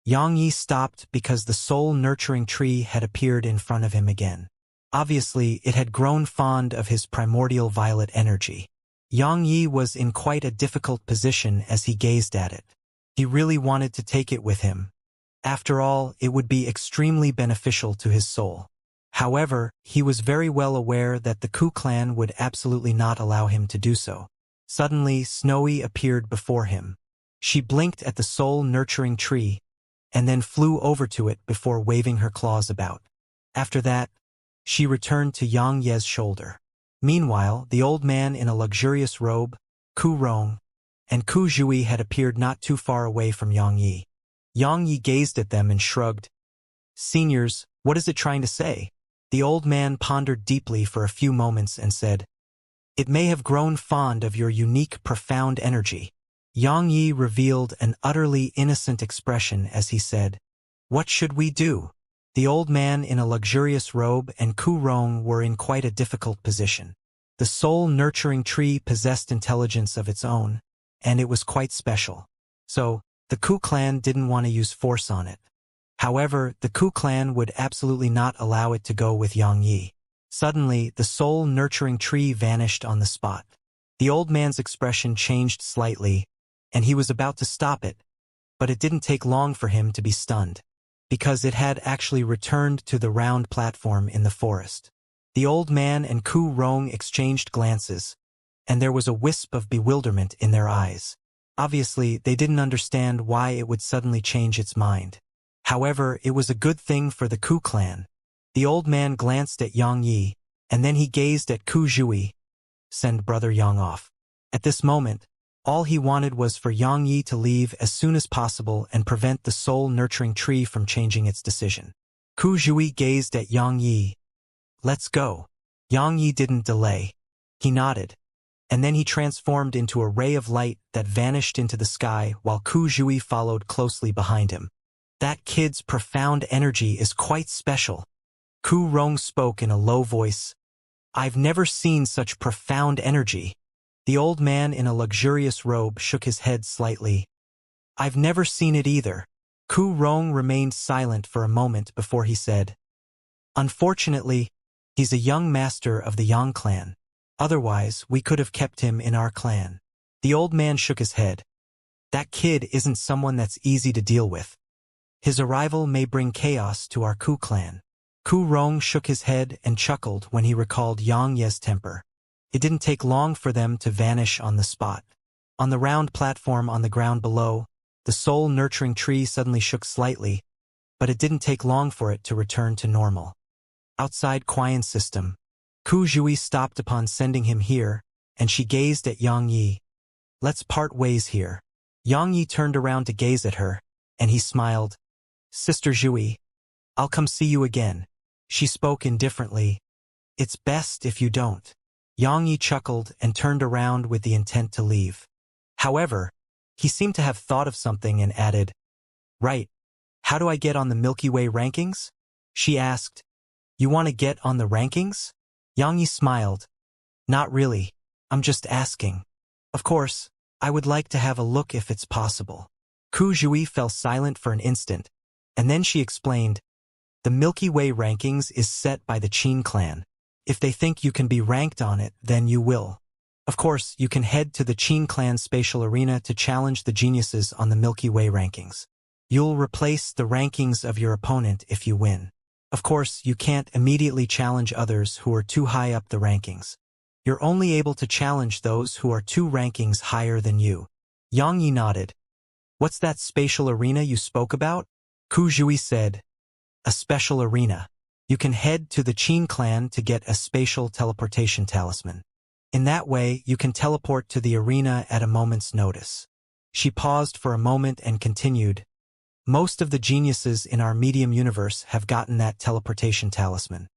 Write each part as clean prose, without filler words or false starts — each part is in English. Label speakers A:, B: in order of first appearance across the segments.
A: Xianxia stopped because the soul-nurturing tree had appeared in front of him again. Obviously, it had grown fond of his primordial violet energy. Xianxia was in quite a difficult position as he gazed at it. He really wanted to take it with him. After all, it would be extremely beneficial to his soul. However, he was very well aware that the Ku clan would absolutely not allow him to do so. Suddenly, Snowy appeared before him. She blinked at the soul-nurturing tree, and then flew over to it before waving her claws about. After that, she returned to Xianxia's shoulder. Meanwhile, the old man in a luxurious robe, Ku Rong, and Ku Zhui had appeared not too far away from Xianxia. Xianxia gazed at them and shrugged. "Seniors, what is it trying to say?" The old man pondered deeply for a few moments and said, "It may have grown fond of your unique, profound energy." Xianxia revealed an utterly innocent expression as he said, "What should we do?" The old man in a luxurious robe and Ku Rong were in quite a difficult position. The soul-nurturing tree possessed intelligence of its own, and it was quite special. So, the Ku clan didn't want to use force on it. However, the Ku clan would absolutely not allow it to go with Xianxia. Suddenly, the soul-nurturing tree vanished on the spot. The old man's expression changed slightly, and he was about to stop it, but it didn't take long for him to be stunned, because it had actually returned to the round platform in the forest. The old man and Ku Rong exchanged glances, and there was a wisp of bewilderment in their eyes. Obviously, they didn't understand why it would suddenly change its mind. However, it was a good thing for the Ku clan. The old man glanced at Xianxia, and then he gazed at Ku Zhui. "Send Brother Yang off." At this moment, all he wanted was for Xianxia to leave as soon as possible and prevent the soul-nurturing tree from changing its decision. Ku Zhui gazed at Xianxia. "Let's go." Xianxia didn't delay. He nodded, and then he transformed into a ray of light that vanished into the sky while Ku Zhui followed closely behind him. "That kid's profound energy is quite special." Ku Rong spoke in a low voice. "I've never seen such profound energy." The old man in a luxurious robe shook his head slightly. "I've never seen it either." Ku Rong remained silent for a moment before he said, "Unfortunately, he's a young master of the Yang clan. Otherwise, we could have kept him in our clan." The old man shook his head. "That kid isn't someone that's easy to deal with. His arrival may bring chaos to our Ku clan." Ku Rong shook his head and chuckled when he recalled Xianxia's temper. It didn't take long for them to vanish on the spot. On the round platform on the ground below, the soul-nurturing tree suddenly shook slightly, but it didn't take long for it to return to normal. Outside Qian's system, Ku Zhui stopped upon sending him here, and she gazed at Xianxia. "Let's part ways here." Xianxia turned around to gaze at her, and he smiled. "Sister Zhui, I'll come see you again." She spoke indifferently. "It's best if you don't." Xianxia chuckled and turned around with the intent to leave. However, he seemed to have thought of something and added, "Right. How do I get on the Milky Way rankings?" She asked. "You want to get on the rankings?" Xianxia smiled. "Not really. I'm just asking. Of course, I would like to have a look if it's possible." Ku Zhui fell silent for an instant, and then she explained, "The Milky Way rankings is set by the Qin clan. If they think you can be ranked on it, then you will. Of course, you can head to the Qin clan spatial arena to challenge the geniuses on the Milky Way rankings. You'll replace the rankings of your opponent if you win. Of course, you can't immediately challenge others who are too high up the rankings. You're only able to challenge those who are 2 rankings higher than you." Xianxia nodded. "What's that spatial arena you spoke about?" Ku Zhui said, "A special arena. You can head to the Qin clan to get a spatial teleportation talisman. In that way, you can teleport to the arena at a moment's notice." She paused for a moment and continued, "Most of the geniuses in our medium universe have gotten that teleportation talisman,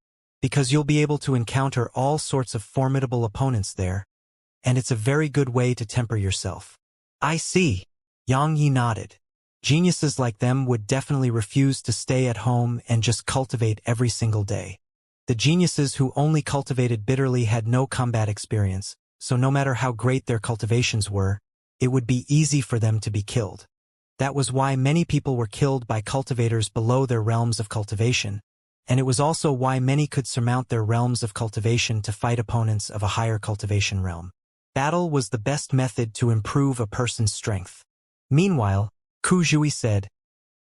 A: because you'll be able to encounter all sorts of formidable opponents there, and it's a very good way to temper yourself." "I see." Xianxia nodded. Geniuses like them would definitely refuse to stay at home and just cultivate every single day. The geniuses who only cultivated bitterly had no combat experience, so no matter how great their cultivations were, it would be easy for them to be killed. That was why many people were killed by cultivators below their realms of cultivation, and it was also why many could surmount their realms of cultivation to fight opponents of a higher cultivation realm. Battle was the best method to improve a person's strength. Meanwhile, Ku Zhui said,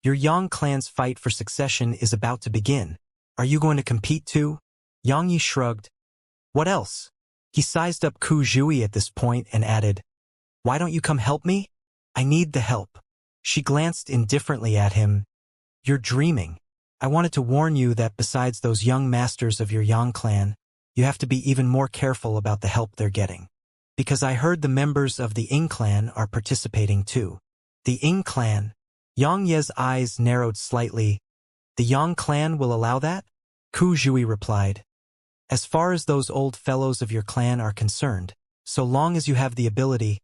A: "Your Yang clan's fight for succession is about to begin. Are you going to compete too?" Yang Yi shrugged. "What else?" He sized up Ku Zhui at this point and added, "Why don't you come help me? I need the help." She glanced indifferently at him. "You're dreaming. I wanted to warn you that besides those young masters of your Yang clan, you have to be even more careful about the help they're getting. Because I heard the members of the Ying clan are participating too." "The Ying clan?" Yang Ye's eyes narrowed slightly. "The Yang clan will allow that?" Ku Zhui replied, "As far as those old fellows of your clan are concerned, so long as you have the ability,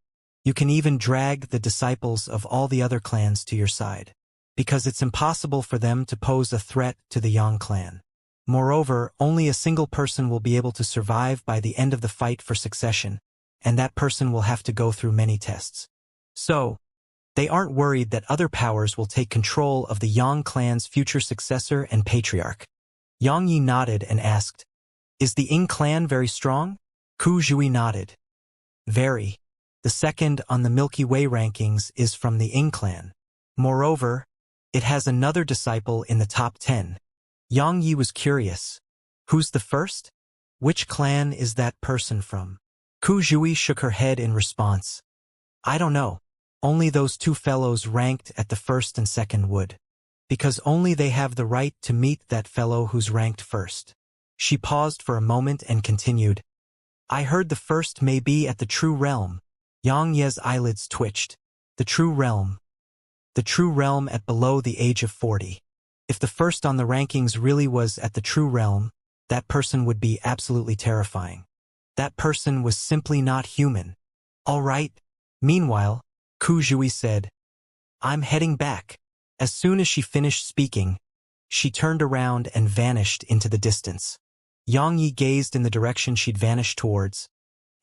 A: you can even drag the disciples of all the other clans to your side, because it's impossible for them to pose a threat to the Yang clan. Moreover, only a single person will be able to survive by the end of the fight for succession, and that person will have to go through many tests. So, they aren't worried that other powers will take control of the Yang clan's future successor and patriarch." Yang Yi nodded and asked, "Is the Ying clan very strong?" Ku Zhui nodded. "Very. The second on the Milky Way rankings is from the Ying clan. Moreover, it has another disciple in the top 10. Yang Yi was curious. "Who's the first? Which clan is that person from?" Ku Zhui shook her head in response. "I don't know. Only those two fellows ranked at the first and second would. Because only they have the right to meet that fellow who's ranked first." She paused for a moment and continued, "I heard the first may be at the True Realm." Yang Ye's eyelids twitched. "The True Realm. The True Realm at below the age of 40. If the first on the rankings really was at the True Realm, that person would be absolutely terrifying. That person was simply not human." "All right." Meanwhile, Ku Zhui said, "I'm heading back." As soon as she finished speaking, she turned around and vanished into the distance. Yang Yi gazed in the direction she'd vanished towards,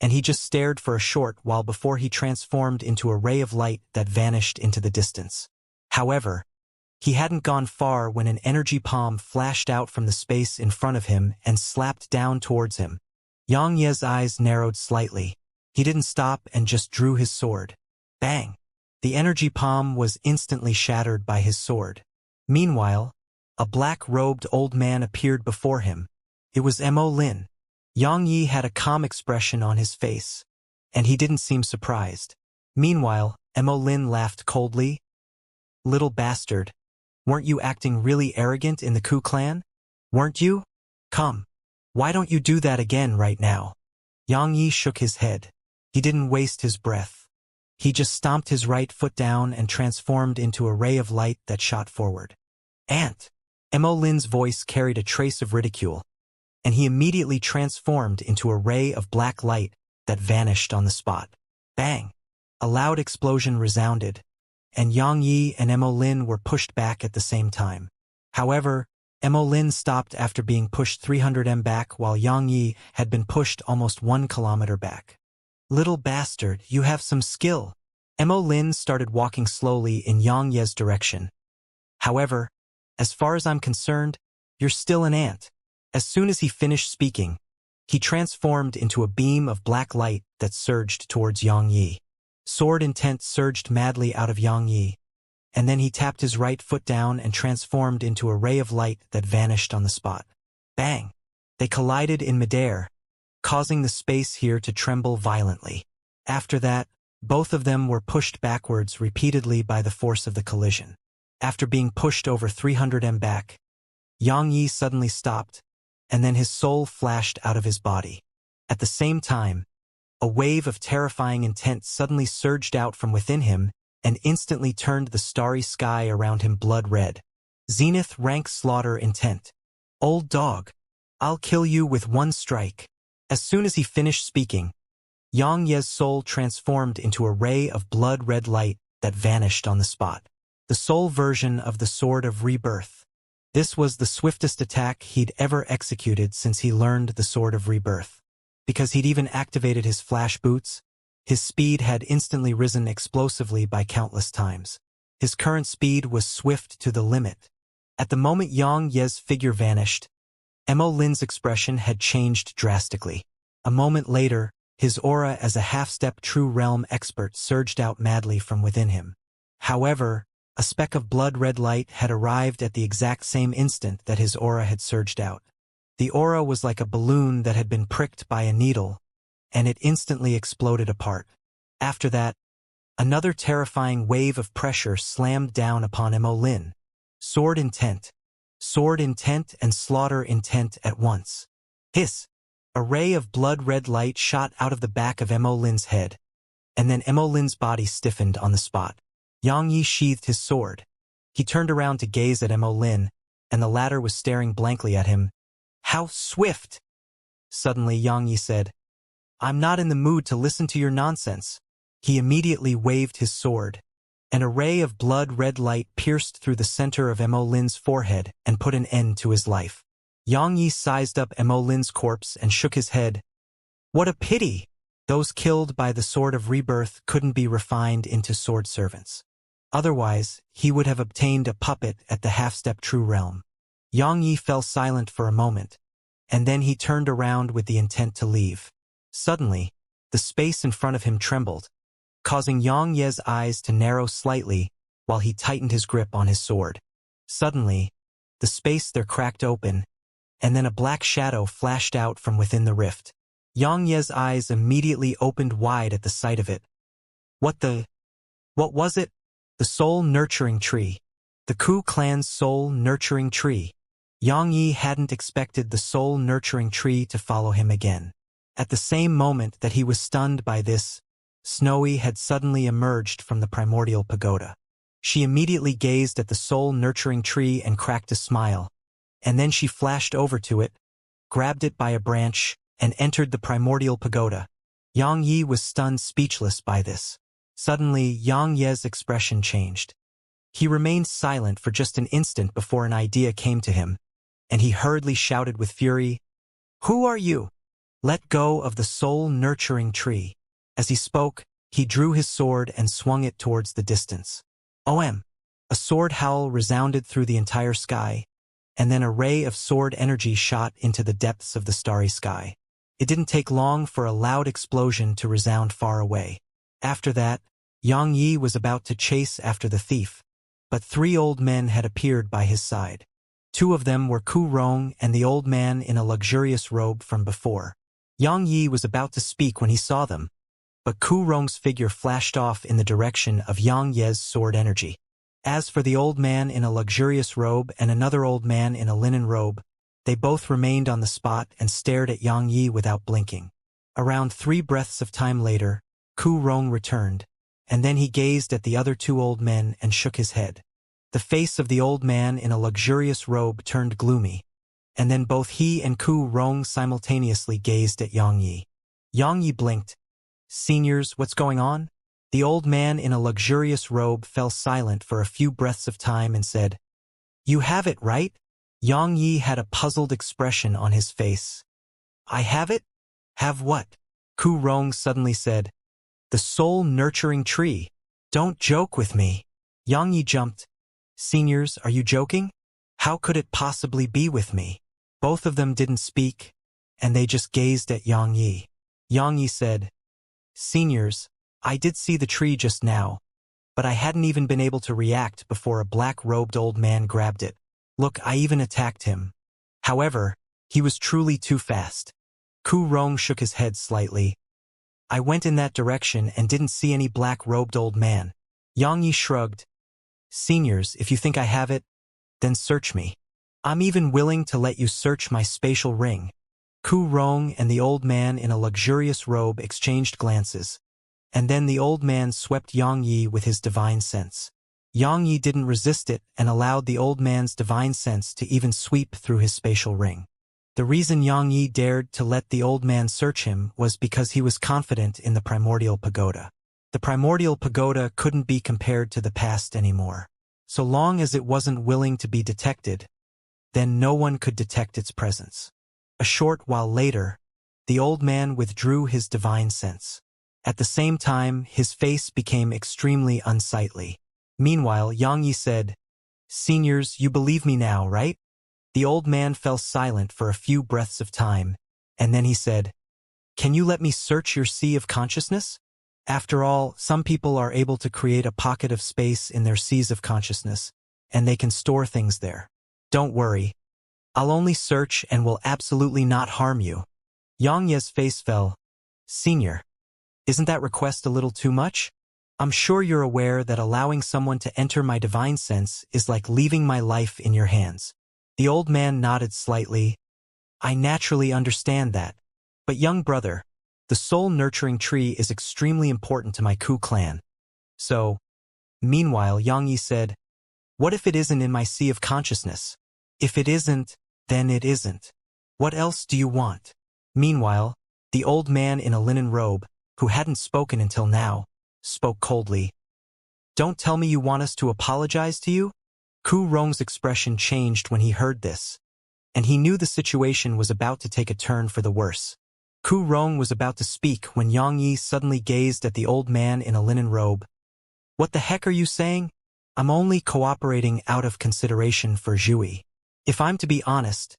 A: and he just stared for a short while before he transformed into a ray of light that vanished into the distance. However, he hadn't gone far when an energy palm flashed out from the space in front of him and slapped down towards him. Yang Ye's eyes narrowed slightly. He didn't stop and just drew his sword. Bang! The energy palm was instantly shattered by his sword. Meanwhile, a black-robed old man appeared before him. It was Mo Lin. Yang Yi had a calm expression on his face, and he didn't seem surprised. Meanwhile, Mo Lin laughed coldly. "Little bastard, weren't you acting really arrogant in the Ku clan? Weren't you? Come. Why don't you do that again right now?" Yang Yi shook his head. He didn't waste his breath. He just stomped his right foot down and transformed into a ray of light that shot forward. "Ant!" Mo Lin's voice carried a trace of ridicule, and he immediately transformed into a ray of black light that vanished on the spot. Bang! A loud explosion resounded, and Yang Yi and Mo Lin were pushed back at the same time. However, Mo Lin stopped after being pushed 300 m back while Yang Yi had been pushed almost 1 kilometer back. "Little bastard, you have some skill." Mo Lin started walking slowly in Yang Ye's direction. "However, as far as I'm concerned, you're still an ant." As soon as he finished speaking, he transformed into a beam of black light that surged towards Yang Yi. Sword intent surged madly out of Yang Yi, and then he tapped his right foot down and transformed into a ray of light that vanished on the spot. Bang! They collided in midair, causing the space here to tremble violently. After that, both of them were pushed backwards repeatedly by the force of the collision. After being pushed over 300 m back, Yang Yi suddenly stopped, and then his soul flashed out of his body. At the same time, a wave of terrifying intent suddenly surged out from within him and instantly turned the starry sky around him blood red. Zenith rank slaughter intent. "Old dog, I'll kill you with one strike." As soon as he finished speaking, Yang Ye's soul transformed into a ray of blood red light that vanished on the spot. The soul version of the Sword of Rebirth. This was the swiftest attack he'd ever executed since he learned the Sword of Rebirth. Because he'd even activated his flash boots, his speed had instantly risen explosively by countless times. His current speed was swift to the limit. At the moment Yang Ye's figure vanished, Mo Lin's expression had changed drastically. A moment later, his aura as a half-step true realm expert surged out madly from within him. However, a speck of blood-red light had arrived at the exact same instant that his aura had surged out. The aura was like a balloon that had been pricked by a needle, and it instantly exploded apart. After that, another terrifying wave of pressure slammed down upon Mo Lin. Sword intent and slaughter intent at once. Hiss! A ray of blood-red light shot out of the back of Mo Lin's head, and then Mo Lin's body stiffened on the spot. Yang Yi sheathed his sword. He turned around to gaze at Mo Lin, and the latter was staring blankly at him. How swift! Suddenly Yang Yi said, I'm not in the mood to listen to your nonsense. He immediately waved his sword. An array of blood-red light pierced through the center of Mo Lin's forehead and put an end to his life. Yang Yi sized up Mo Lin's corpse and shook his head. What a pity! Those killed by the Sword of Rebirth couldn't be refined into sword servants. Otherwise, he would have obtained a puppet at the half-step true realm. Yang Yi fell silent for a moment, and then he turned around with the intent to leave. Suddenly, the space in front of him trembled, causing Yang Ye's eyes to narrow slightly while he tightened his grip on his sword. Suddenly, the space there cracked open, and then a black shadow flashed out from within the rift. Yang Ye's eyes immediately opened wide at the sight of it. What was it? The soul-nurturing tree. The Ku clan's soul-nurturing tree. Yang Yi hadn't expected the soul-nurturing tree to follow him again. At the same moment that he was stunned by this, Snowy had suddenly emerged from the primordial pagoda. She immediately gazed at the soul-nurturing tree and cracked a smile, and then she flashed over to it, grabbed it by a branch, and entered the primordial pagoda. Yang Yi was stunned speechless by this. Suddenly, Yang Ye's expression changed. He remained silent for just an instant before an idea came to him, and he hurriedly shouted with fury, Who are you? Let go of the soul-nurturing tree. As he spoke, he drew his sword and swung it towards the distance. OM! A sword howl resounded through the entire sky, and then a ray of sword energy shot into the depths of the starry sky. It didn't take long for a loud explosion to resound far away. After that, Yang Yi was about to chase after the thief, but 3 old men had appeared by his side. 2 of them were Ku Rong and the old man in a luxurious robe from before. Yang Yi was about to speak when he saw them, but Ku Rong's figure flashed off in the direction of Yang Ye's sword energy. As for the old man in a luxurious robe and another old man in a linen robe, they both remained on the spot and stared at Yang Yi without blinking. Around 3 breaths of time later, Ku Rong returned, and then he gazed at the other 2 old men and shook his head. The face of the old man in a luxurious robe turned gloomy, and then both he and Ku Rong simultaneously gazed at Yang Yi. Yang Yi blinked. Seniors, what's going on? The old man in a luxurious robe fell silent for a few breaths of time and said, You have it, right? Yang Yi had a puzzled expression on his face. I have it? Have what? Ku Rong suddenly said, The soul-nurturing tree. Don't joke with me. Yang Yi jumped. Seniors, are you joking? How could it possibly be with me? Both of them didn't speak, and they just gazed at Yang Yi. Yang Yi said, Seniors, I did see the tree just now, but I hadn't even been able to react before a black-robed old man grabbed it. Look, I even attacked him. However, he was truly too fast. Ku Rong shook his head slightly. I went in that direction and didn't see any black-robed old man. Yang Yi shrugged. Seniors, if you think I have it, then search me. I'm even willing to let you search my spatial ring. Ku Rong and the old man in a luxurious robe exchanged glances, and then the old man swept Yang Yi with his divine sense. Yang Yi didn't resist it and allowed the old man's divine sense to even sweep through his spatial ring. The reason Yang Yi dared to let the old man search him was because he was confident in the primordial pagoda. The primordial pagoda couldn't be compared to the past anymore. So long as it wasn't willing to be detected, then no one could detect its presence. A short while later, the old man withdrew his divine sense. At the same time, his face became extremely unsightly. Meanwhile, Xianxia said, "Seniors, you believe me now, right?" The old man fell silent for a few breaths of time, and then he said, "Can you let me search your sea of consciousness? After all, some people are able to create a pocket of space in their seas of consciousness, and they can store things there. Don't worry. I'll only search and will absolutely not harm you." Xianxia's face fell. "Senior, isn't that request a little too much? I'm sure you're aware that allowing someone to enter my divine sense is like leaving my life in your hands." The old man nodded slightly. "I naturally understand that. But young brother, the soul-nurturing tree is extremely important to my Ku clan. So," meanwhile, Xianxia said, "what if it isn't in my sea of consciousness? If it isn't, then it isn't. What else do you want?" Meanwhile, the old man in a linen robe, who hadn't spoken until now, spoke coldly. "Don't tell me you want us to apologize to you?" Ku Rong's expression changed when he heard this, and he knew the situation was about to take a turn for the worse. Ku Rong was about to speak when Xianxia suddenly gazed at the old man in a linen robe. "What the heck are you saying? I'm only cooperating out of consideration for Zhui. If I'm to be honest,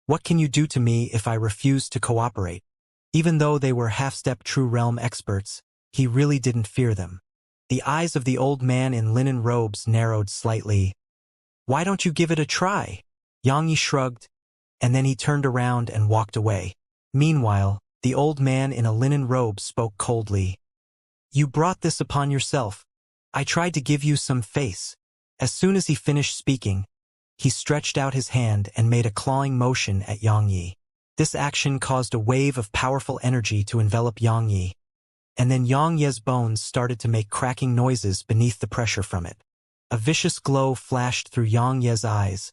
A: what can you do to me if I refuse to cooperate?" Even though they were half-step true realm experts, he really didn't fear them. The eyes of the old man in linen robes narrowed slightly. "Why don't you give it a try?" Xianxia shrugged, and then he turned around and walked away. Meanwhile, the old man in a linen robe spoke coldly. "You brought this upon yourself. I tried to give you some face." As soon as he finished speaking, he stretched out his hand and made a clawing motion at Xianxia. This action caused a wave of powerful energy to envelop Xianxia, and then Xianxia's bones started to make cracking noises beneath the pressure from it. A vicious glow flashed through Xianxia's eyes,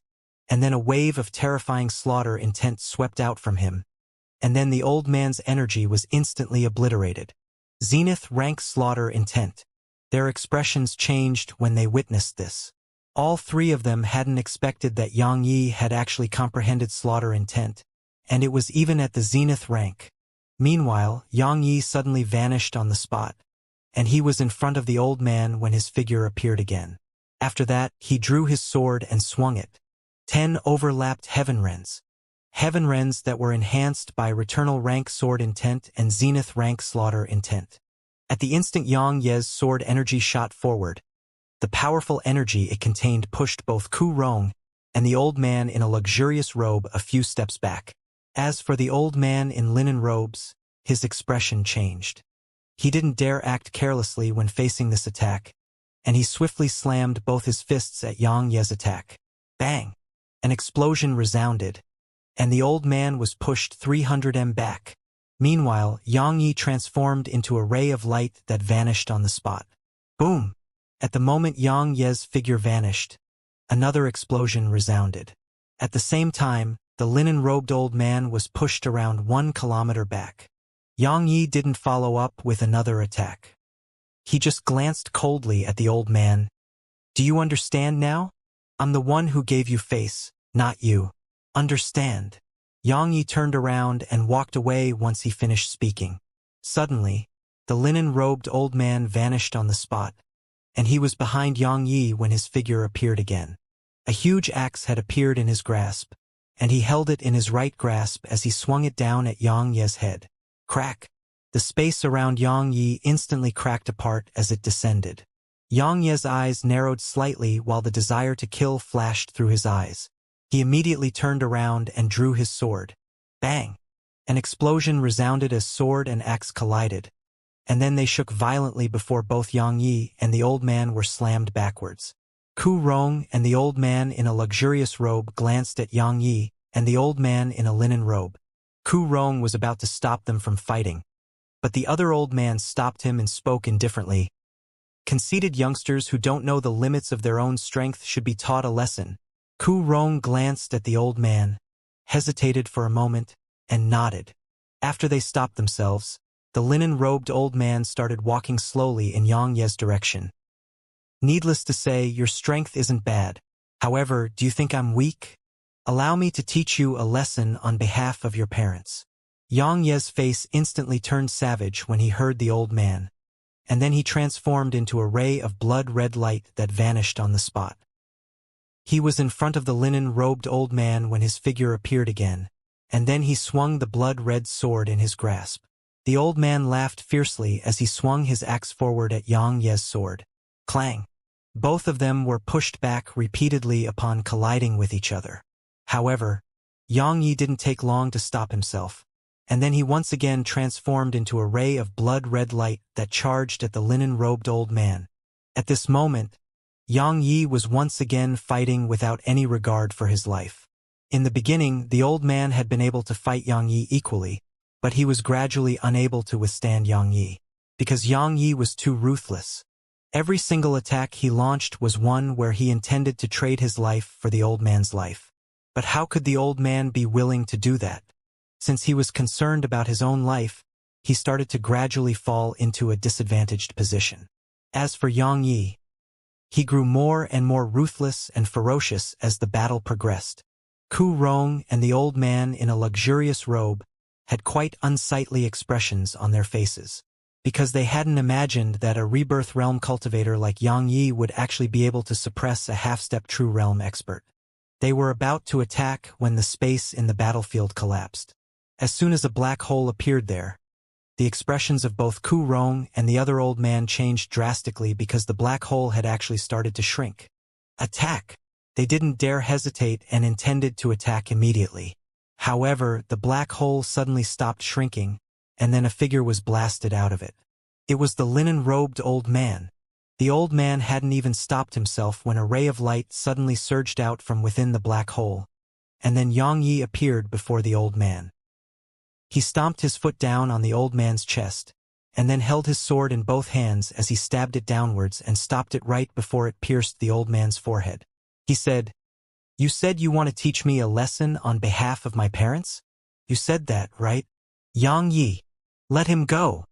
A: and then a wave of terrifying slaughter intent swept out from him, and then the old man's energy was instantly obliterated. Zenith rank slaughter intent. Their expressions changed when they witnessed this. All three of them hadn't expected that Xianxia had actually comprehended slaughter intent, and it was even at the zenith rank. Meanwhile, Xianxia suddenly vanished on the spot, and he was in front of the old man when his figure appeared again. After that, he drew his sword and swung it. 10 overlapped heaven rends that were enhanced by returnal rank sword intent and zenith rank slaughter intent. At the instant Xianxia's sword energy shot forward, the powerful energy it contained pushed both Ku Rong and the old man in a luxurious robe a few steps back. As for the old man in linen robes, his expression changed. He didn't dare act carelessly when facing this attack, and he swiftly slammed both his fists at Xianxia's attack. Bang! An explosion resounded, and the old man was pushed 300 m back. Meanwhile, Xianxia transformed into a ray of light that vanished on the spot. Boom! At the moment Xianxia's figure vanished, another explosion resounded. At the same time, the linen-robed old man was pushed around 1 kilometer back. Xianxia didn't follow up with another attack. He just glanced coldly at the old man. "Do you understand now? I'm the one who gave you face, not you. Understand?" Xianxia turned around and walked away once he finished speaking. Suddenly, the linen-robed old man vanished on the spot, and he was behind Xianxia when his figure appeared again. A huge axe had appeared in his grasp, and he held it in his right grasp as he swung it down at Xianxia's head. Crack! The space around Xianxia instantly cracked apart as it descended. Xianxia's eyes narrowed slightly while the desire to kill flashed through his eyes. He immediately turned around and drew his sword. Bang! An explosion resounded as sword and axe collided, and then they shook violently before both Xianxia and the old man were slammed backwards. Ku Rong and the old man in a luxurious robe glanced at Xianxia and the old man in a linen robe. Ku Rong was about to stop them from fighting, but the other old man stopped him and spoke indifferently. "Conceited youngsters who don't know the limits of their own strength should be taught a lesson." Ku Rong glanced at the old man, hesitated for a moment, and nodded. After they stopped themselves, the linen-robed old man started walking slowly in Xianxia's direction. "Needless to say, your strength isn't bad. However, do you think I'm weak? Allow me to teach you a lesson on behalf of your parents." Xianxia's face instantly turned savage when he heard the old man. and then he transformed into a ray of blood-red light that vanished on the spot. He was in front of the linen-robed old man when his figure appeared again, and then he swung the blood-red sword in his grasp. The old man laughed fiercely as he swung his axe forward at Xianxia's sword. Clang! Both of them were pushed back repeatedly upon colliding with each other. However, Xianxia didn't take long to stop himself, and then he once again transformed into a ray of blood-red light that charged at the linen-robed old man. At this moment, Xianxia was once again fighting without any regard for his life. In the beginning, the old man had been able to fight Xianxia equally, but he was gradually unable to withstand Xianxia, because Xianxia was too ruthless. Every single attack he launched was one where he intended to trade his life for the old man's life. But how could the old man be willing to do that? Since he was concerned about his own life, he started to gradually fall into a disadvantaged position. As for Xianxia, he grew more and more ruthless and ferocious as the battle progressed. Ku Rong and the old man in a luxurious robe had quite unsightly expressions on their faces, because they hadn't imagined that a rebirth realm cultivator like Xianxia would actually be able to suppress a half-step true realm expert. They were about to attack when the space in the battlefield collapsed. As soon as a black hole appeared there, the expressions of both Ku Rong and the other old man changed drastically because the black hole had actually started to shrink. Attack! They didn't dare hesitate and intended to attack immediately. However, the black hole suddenly stopped shrinking, and then a figure was blasted out of it. It was the linen-robed old man. The old man hadn't even stopped himself when a ray of light suddenly surged out from within the black hole, and then Xianxia appeared before the old man. He stomped his foot down on the old man's chest, and then held his sword in both hands as he stabbed it downwards and stopped it right before it pierced the old man's forehead. He said, "You said you want to teach me a lesson on behalf of my parents? You said that, right? Xianxia, let him go."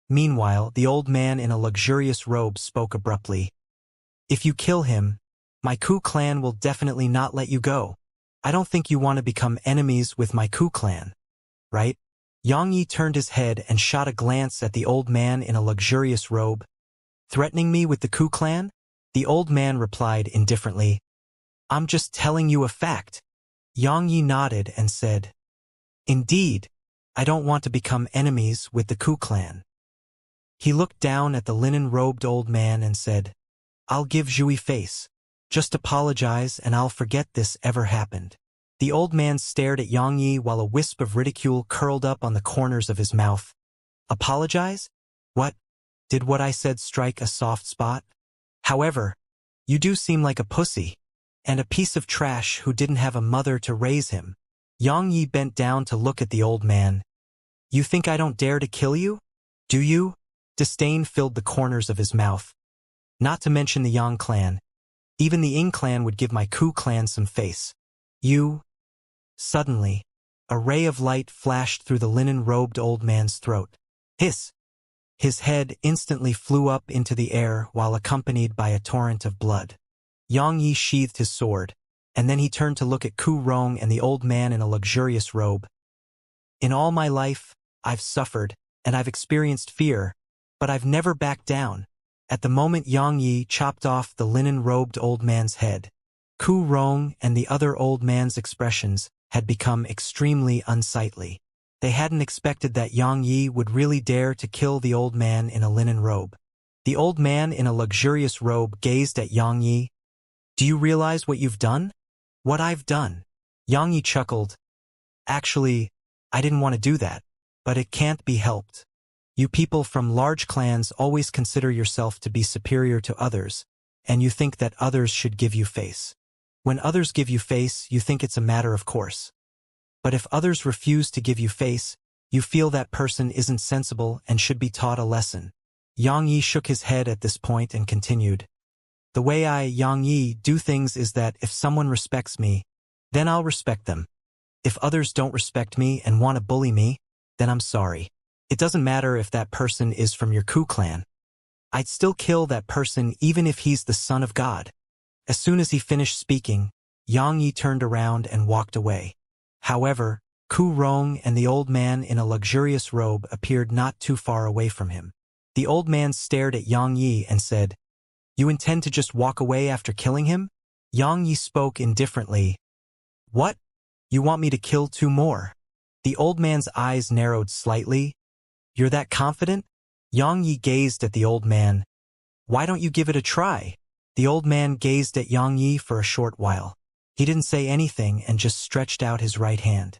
A: Meanwhile, the old man in a luxurious robe spoke abruptly. "If you kill him, my Ku clan will definitely not let you go. I don't think you want to become enemies with my Ku clan, right?" Xianxia turned his head and shot a glance at the old man in a luxurious robe. "Threatening me with the Ku clan?" The old man replied indifferently, "I'm just telling you a fact." Xianxia nodded and said, "Indeed, I don't want to become enemies with the Ku clan." He looked down at the linen-robed old man and said, "I'll give Zhui face. Just apologize and I'll forget this ever happened." The old man stared at Xianxia while a wisp of ridicule curled up on the corners of his mouth. "Apologize? What? Did what I said strike a soft spot? However, you do seem like a pussy, and a piece of trash who didn't have a mother to raise him." Xianxia bent down to look at the old man. "You think I don't dare to kill you? Do you?" Disdain filled the corners of his mouth. "Not to mention the Yang clan. Even the Ying clan would give my Ku clan some face. You—" Suddenly, a ray of light flashed through the linen-robed old man's throat. Hiss! His head instantly flew up into the air while accompanied by a torrent of blood. Xianxia sheathed his sword, and then he turned to look at Ku Rong and the old man in a luxurious robe. "In all my life, I've suffered, and I've experienced fear, but I've never backed down." At the moment Xianxia chopped off the linen-robed old man's head, Ku Rong and the other old man's expressions had become extremely unsightly. They hadn't expected that Xianxia would really dare to kill the old man in a linen robe. The old man in a luxurious robe gazed at Xianxia. "Do you realize what you've done?" "What I've done?" Xianxia chuckled. "Actually, I didn't want to do that, but it can't be helped. You people from large clans always consider yourself to be superior to others, and you think that others should give you face. When others give you face, you think it's a matter of course. But if others refuse to give you face, you feel that person isn't sensible and should be taught a lesson." Xianxia shook his head at this point and continued. "The way I, Xianxia, do things is that if someone respects me, then I'll respect them. If others don't respect me and want to bully me, then I'm sorry. It doesn't matter if that person is from your Ku clan. I'd still kill that person even if he's the son of God." As soon as he finished speaking, Xianxia turned around and walked away. However, Ku Rong and the old man in a luxurious robe appeared not too far away from him. The old man stared at Yang Yi and said, "You intend to just walk away after killing him?" Yang Yi spoke indifferently. "What? You want me to kill 2 more? The old man's eyes narrowed slightly. "You're that confident?" Yang Yi gazed at the old man. "Why don't you give it a try?" The old man gazed at Yang Yi for a short while. He didn't say anything and just stretched out his right hand.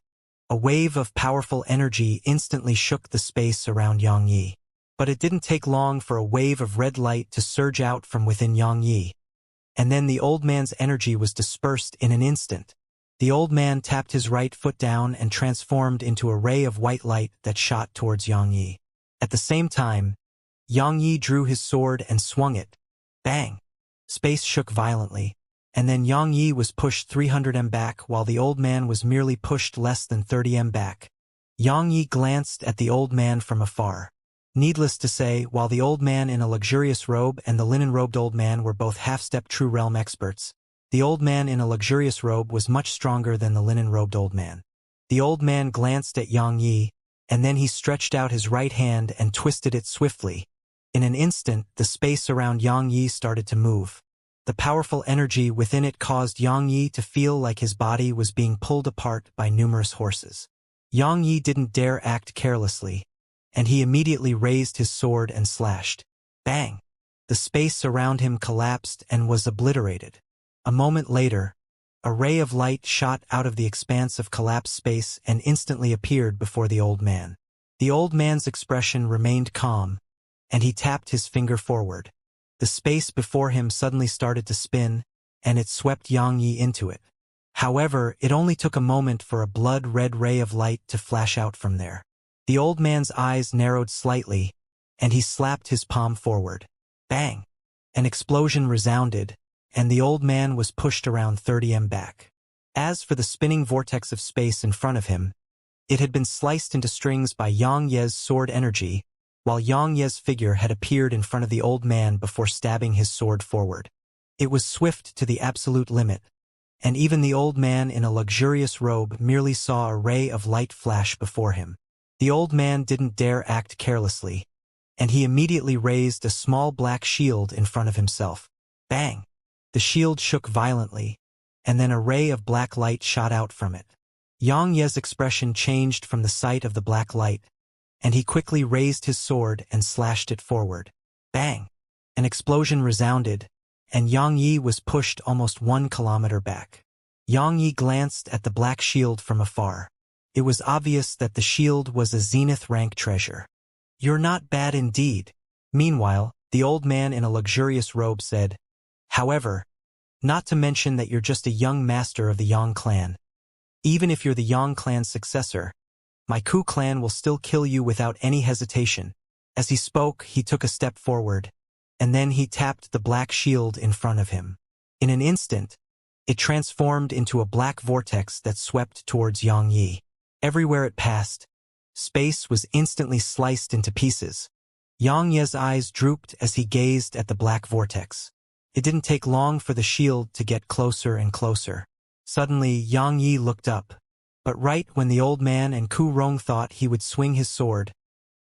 A: A wave of powerful energy instantly shook the space around Yang Yi. But it didn't take long for a wave of red light to surge out from within Yang Yi. And then the old man's energy was dispersed in an instant. The old man tapped his right foot down and transformed into a ray of white light that shot towards Yang Yi. At the same time, Yang Yi drew his sword and swung it. Bang! Space shook violently, and then Yang Yi was pushed 300 m back while the old man was merely pushed less than 30 m back. Yang Yi glanced at the old man from afar. Needless to say, while the old man in a luxurious robe and the linen-robed old man were both half-step true realm experts, the old man in a luxurious robe was much stronger than the linen-robed old man. The old man glanced at Yang Yi, and then he stretched out his right hand and twisted it swiftly. In an instant, the space around Yang Yi started to move. The powerful energy within it caused Yang Yi to feel like his body was being pulled apart by numerous horses. Yang Yi didn't dare act carelessly, and he immediately raised his sword and slashed. Bang! The space around him collapsed and was obliterated. A moment later, a ray of light shot out of the expanse of collapsed space and instantly appeared before the old man. The old man's expression remained calm, and he tapped his finger forward. The space before him suddenly started to spin, and it swept Yang Yi into it. However, it only took a moment for a blood-red ray of light to flash out from there. The old man's eyes narrowed slightly, and he slapped his palm forward. Bang! An explosion resounded, and the old man was pushed around 30 m back. As for the spinning vortex of space in front of him, it had been sliced into strings by Yang Ye's sword energy, while Yang Ye's figure had appeared in front of the old man before stabbing his sword forward. It was swift to the absolute limit, and even the old man in a luxurious robe merely saw a ray of light flash before him. The old man didn't dare act carelessly, and he immediately raised a small black shield in front of himself. Bang! The shield shook violently, and then a ray of black light shot out from it. Yang Ye's expression changed from the sight of the black light, and he quickly raised his sword and slashed it forward. Bang! An explosion resounded, and Yang Yi was pushed almost 1 kilometer back. Yang Yi glanced at the black shield from afar. It was obvious that the shield was a zenith rank treasure. "You're not bad indeed." Meanwhile, the old man in a luxurious robe said, "However, not to mention that you're just a young master of the Yang clan. Even if you're the Yang clan's successor, my Ku clan will still kill you without any hesitation." As he spoke, he took a step forward, and then he tapped the black shield in front of him. In an instant, it transformed into a black vortex that swept towards Yang Yi. Everywhere it passed, space was instantly sliced into pieces. Yang Ye's eyes drooped as he gazed at the black vortex. It didn't take long for the shield to get closer and closer. Suddenly, Yang Yi looked up. But right when the old man and Ku Rong thought he would swing his sword,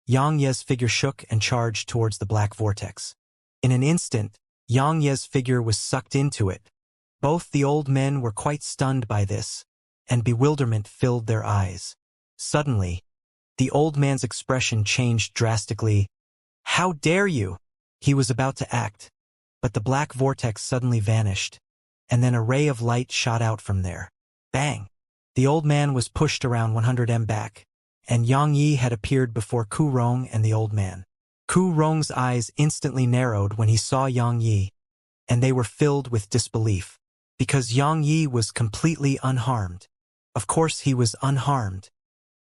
A: Yang Ye's figure shook and charged towards the black vortex. In an instant, Yang Ye's figure was sucked into it. Both the old men were quite stunned by this, and bewilderment filled their eyes. Suddenly, the old man's expression changed drastically. "How dare you?" He was about to act, but the black vortex suddenly vanished, and then a ray of light shot out from there. Bang! The old man was pushed around 100 m back, and Yang Yi had appeared before Ku Rong and the old man. Ku Rong's eyes instantly narrowed when he saw Yang Yi, and they were filled with disbelief, because Yang Yi was completely unharmed. Of course he was unharmed.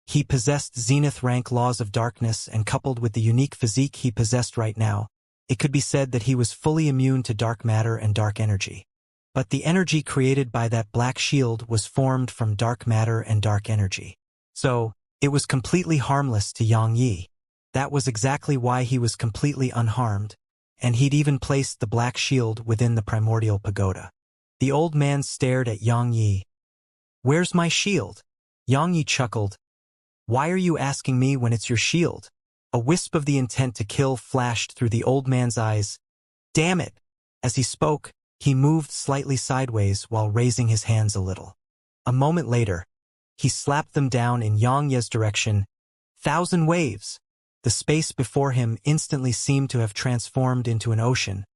A: He possessed zenith rank laws of darkness, and coupled with the unique physique he possessed right now, it could be said that he was fully immune to dark matter and dark energy. But the energy created by that black shield was formed from dark matter and dark energy. So, it was completely harmless to Yang Yi. That was exactly why he was completely unharmed, and he'd even placed the black shield within the primordial pagoda. The old man stared at Yang Yi. "Where's my shield?" Yang Yi chuckled. "Why are you asking me when it's your shield?" A wisp of the intent to kill flashed through the old man's eyes. Damn it! As he spoke, he moved slightly sideways while raising his hands a little. A moment later, he slapped them down in Xianxia's direction. 1,000 waves! The space before him instantly seemed to have transformed into an ocean,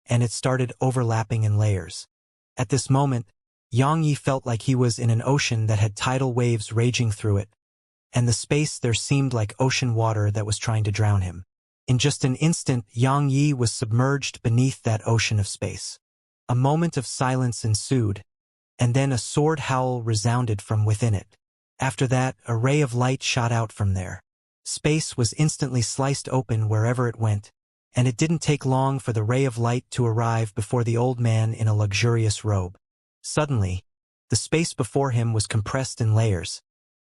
A: and it started overlapping in layers. At this moment, Xianxia felt like he was in an ocean that had tidal waves raging through it, and the space there seemed like ocean water that was trying to drown him. In just an instant, Xianxia was submerged beneath that ocean of space. A moment of silence ensued, and then a sword howl resounded from within it. After that, a ray of light shot out from there. Space was instantly sliced open wherever it went, and it didn't take long for the ray of light to arrive before the old man in a luxurious robe. Suddenly, the space before him was compressed in layers,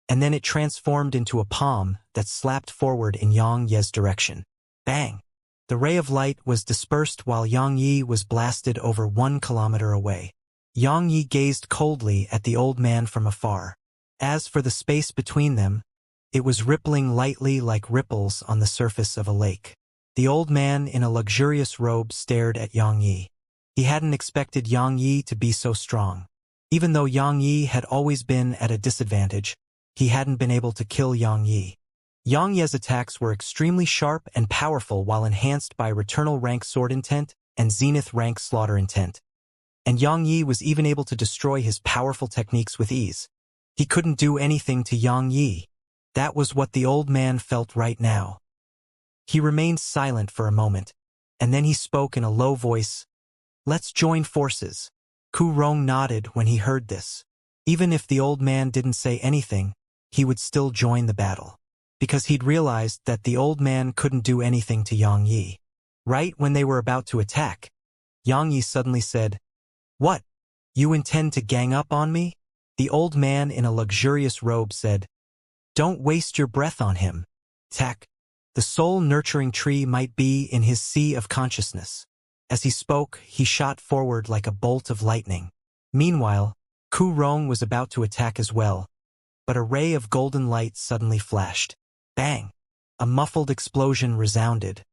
A: and then it transformed into a palm that slapped forward in Xianxia's direction. Bang! The ray of light was dispersed while Xianxia was blasted over 1 kilometer away. Xianxia gazed coldly at the old man from afar. As for the space between them, it was rippling lightly like ripples on the surface of a lake. The old man in a luxurious robe stared at Xianxia. He hadn't expected Xianxia to be so strong. Even though Xianxia had always been at a disadvantage, he hadn't been able to kill Xianxia. Xianxia's attacks were extremely sharp and powerful while enhanced by Returnal rank Sword Intent and Zenith rank Slaughter Intent. And Xianxia was even able to destroy his powerful techniques with ease. He couldn't do anything to Xianxia. That was what the old man felt right now. He remained silent for a moment, and then he spoke in a low voice. Let's join forces. Ku Rong nodded when he heard this. Even if the old man didn't say anything, he would still join the battle, because he'd realized that the old man couldn't do anything to Xianxia. Right when they were about to attack, Xianxia suddenly said, "What? You intend to gang up on me?" The old man in a luxurious robe said, "Don't waste your breath on him. Tack. The soul-nurturing tree might be in his sea of consciousness." As he spoke, he shot forward like a bolt of lightning. Meanwhile, Ku Rong was about to attack as well, but a ray of golden light suddenly flashed. Bang! A muffled explosion resounded,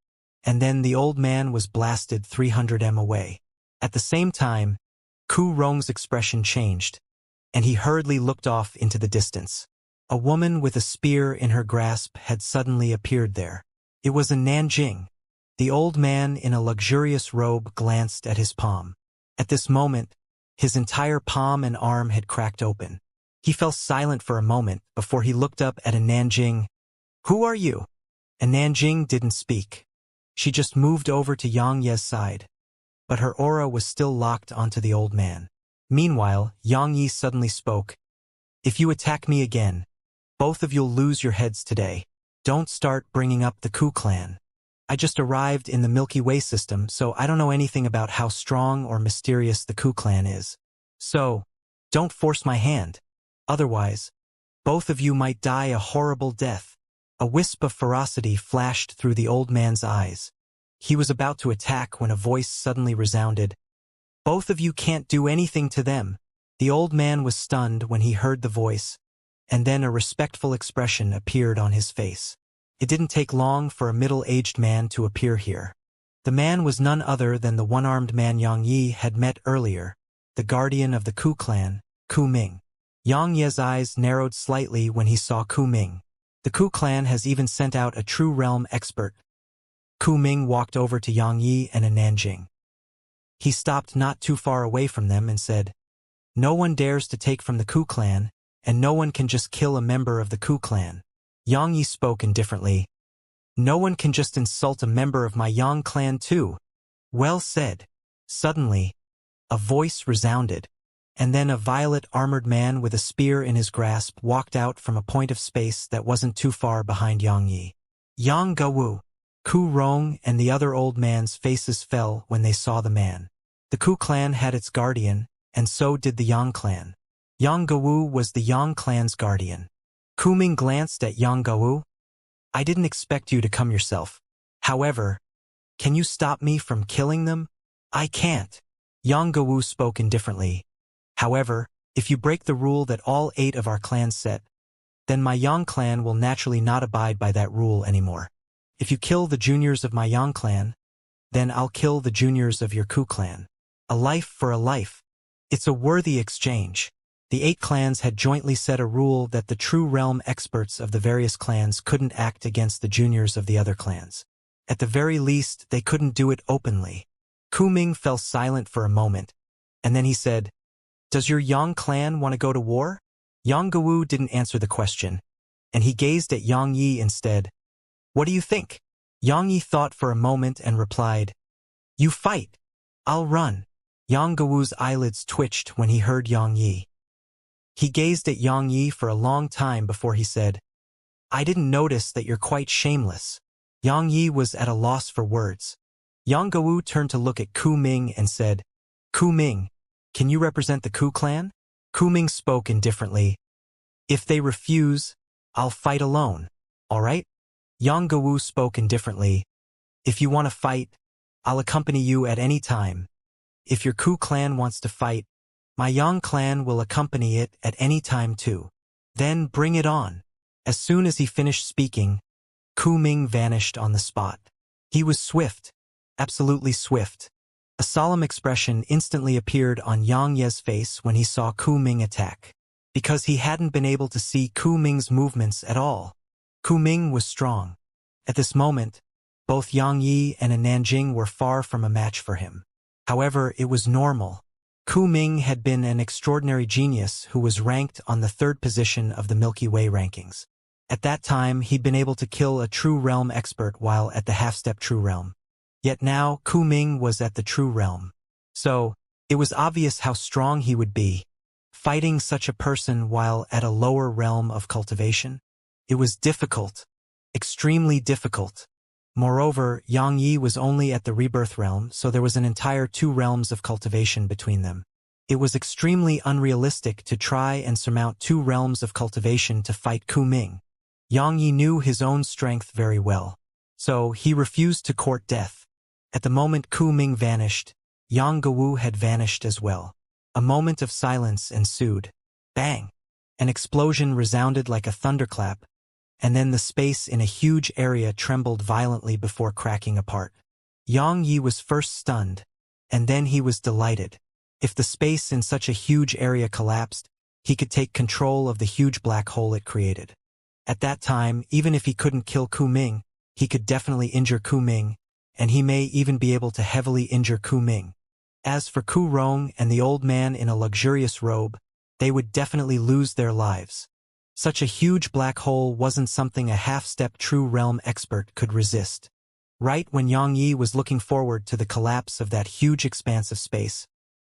A: and then the old man was blasted 300 m away. At the same time, Ku Rong's expression changed, and he hurriedly looked off into the distance. A woman with a spear in her grasp had suddenly appeared there. It was a Nanjing. The old man in a luxurious robe glanced at his palm. At this moment, his entire palm and arm had cracked open. He fell silent for a moment before he looked up at a Nanjing. "Who are you?" A Nanjing didn't speak. She just moved over to Xianxia's side, but her aura was still locked onto the old man. Meanwhile, Xianxia suddenly spoke. "If you attack me again, both of you'll lose your heads today. Don't start bringing up the Ku clan. I just arrived in the Milky Way system, so I don't know anything about how strong or mysterious the Ku clan is. So, don't force my hand. Otherwise, both of you might die a horrible death." A wisp of ferocity flashed through the old man's eyes. He was about to attack when a voice suddenly resounded. "Both of you can't do anything to them." The old man was stunned when he heard the voice, and then a respectful expression appeared on his face. It didn't take long for a middle-aged man to appear here. The man was none other than the one-armed man Xianxia had met earlier, the guardian of the Ku clan, Ku Ming. Xianxia's eyes narrowed slightly when he saw Ku Ming. The Ku clan has even sent out a true realm expert. Ku Ming walked over to Xianxia and a Nanjing. He stopped not too far away from them and said, "No one dares to take from the Ku clan, and no one can just kill a member of the Ku clan." Xianxia spoke indifferently. "No one can just insult a member of my Yang clan too." Well said. Suddenly, a voice resounded, and then a violet-armored man with a spear in his grasp walked out from a point of space that wasn't too far behind Xianxia. Yang Gawu. Ku Rong and the other old man's faces fell when they saw the man. The Ku clan had its guardian, and so did the Yang clan. Yang Gawu was the Yang clan's guardian. Ku Ming glanced at Yang Gawu. "I didn't expect you to come yourself. However, can you stop me from killing them?" "I can't." Yang Gawu spoke indifferently. "However, if you break the rule that all 8 of our clans set, then my Yang clan will naturally not abide by that rule anymore. If you kill the juniors of my Yang clan, then I'll kill the juniors of your Ku clan. A life for a life. It's a worthy exchange. The 8 clans had jointly set a rule that the true realm experts of the various clans couldn't act against the juniors of the other clans. At the very least, they couldn't do it openly. Kuming fell silent for a moment, and then he said, "Does your Yang clan want to go to war?" Yang Gawu didn't answer the question, and he gazed at Yang Yi instead. "What do you think?" Yang Yi thought for a moment and replied, "You fight. I'll run." Yang Gawu's eyelids twitched when he heard Yang Yi. He gazed at Yang Yi for a long time before he said, "I didn't notice that you're quite shameless." Yang Yi was at a loss for words. Yang Gawu turned to look at Ku Ming and said, "Ku Ming, can you represent the Ku clan?" Ku Ming spoke indifferently. "If they refuse, I'll fight alone, all right?" Yang Gawu spoke indifferently. "If you want to fight, I'll accompany you at any time. If your Ku clan wants to fight, my Yang clan will accompany it at any time too. Then bring it on." As soon as he finished speaking, Ku Ming vanished on the spot. He was swift, absolutely swift. A solemn expression instantly appeared on Yang Ye's face when he saw Ku Ming attack, because he hadn't been able to see Ku Ming's movements at all. Ku Ming was strong. At this moment, both Yang Yi and Nanjing were far from a match for him. However, it was normal. Ku Ming had been an extraordinary genius who was ranked on the 3rd position of the Milky Way rankings. At that time, he'd been able to kill a true realm expert while at the half-step true realm. Yet now, Ku Ming was at the true realm. So, it was obvious how strong he would be. Fighting such a person while at a lower realm of cultivation? It was difficult. Extremely difficult. Moreover, Yang Yi was only at the rebirth realm, so there was an entire 2 realms of cultivation between them. It was extremely unrealistic to try and surmount 2 realms of cultivation to fight Ku Ming. Yang Yi knew his own strength very well, so he refused to court death. At the moment Ku Ming vanished, Yang Gawu had vanished as well. A moment of silence ensued. Bang! An explosion resounded like a thunderclap, and then the space in a huge area trembled violently before cracking apart. Yang Yi was first stunned, and then he was delighted. If the space in such a huge area collapsed, he could take control of the huge black hole it created. At that time, even if he couldn't kill Ku Ming, he could definitely injure Ku Ming, and he may even be able to heavily injure Ku Ming. As for Ku Rong and the old man in a luxurious robe, they would definitely lose their lives. Such a huge black hole wasn't something a half-step true realm expert could resist. Right when Yang Yi was looking forward to the collapse of that huge expanse of space,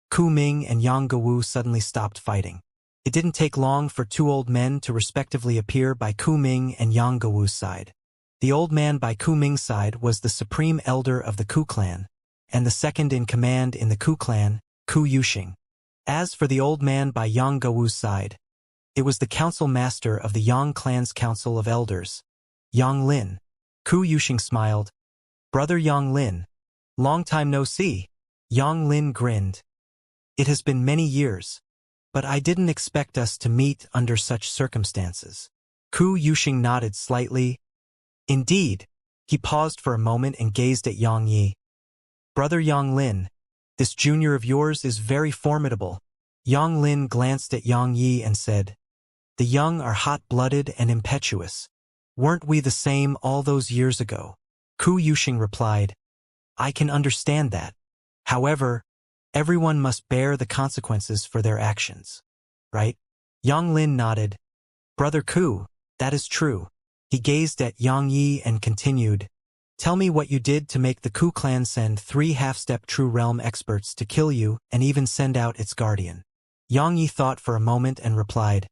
A: Ku Ming and Yang Gawu suddenly stopped fighting. It didn't take long for 2 old men to respectively appear by Ku Ming and Yang Gawu's side. The old man by Ku Ming's side was the supreme elder of the Ku clan, and the second in command in the Ku clan, Ku Yuxing. As for the old man by Yang Gawu's side, it was the council master of the Yang clan's council of elders, Yang Lin. Ku Yuxing smiled. "Brother Yang Lin, long time no see." Yang Lin grinned. "It has been many years, but I didn't expect us to meet under such circumstances." Ku Yuxing nodded slightly. "Indeed." He paused for a moment and gazed at Yang Yi. "Brother Yang Lin, this junior of yours is very formidable." Yang Lin glanced at Yang Yi and said, "The young are hot-blooded and impetuous. Weren't we the same all those years ago?" Ku Yuxing replied, "I can understand that. However, everyone must bear the consequences for their actions. Right?" Yang Lin nodded. "Brother Ku, that is true." He gazed at Yang Yi and continued, "Tell me what you did to make the Ku clan send 3 half-step true realm experts to kill you and even send out its guardian." Yang Yi thought for a moment and replied,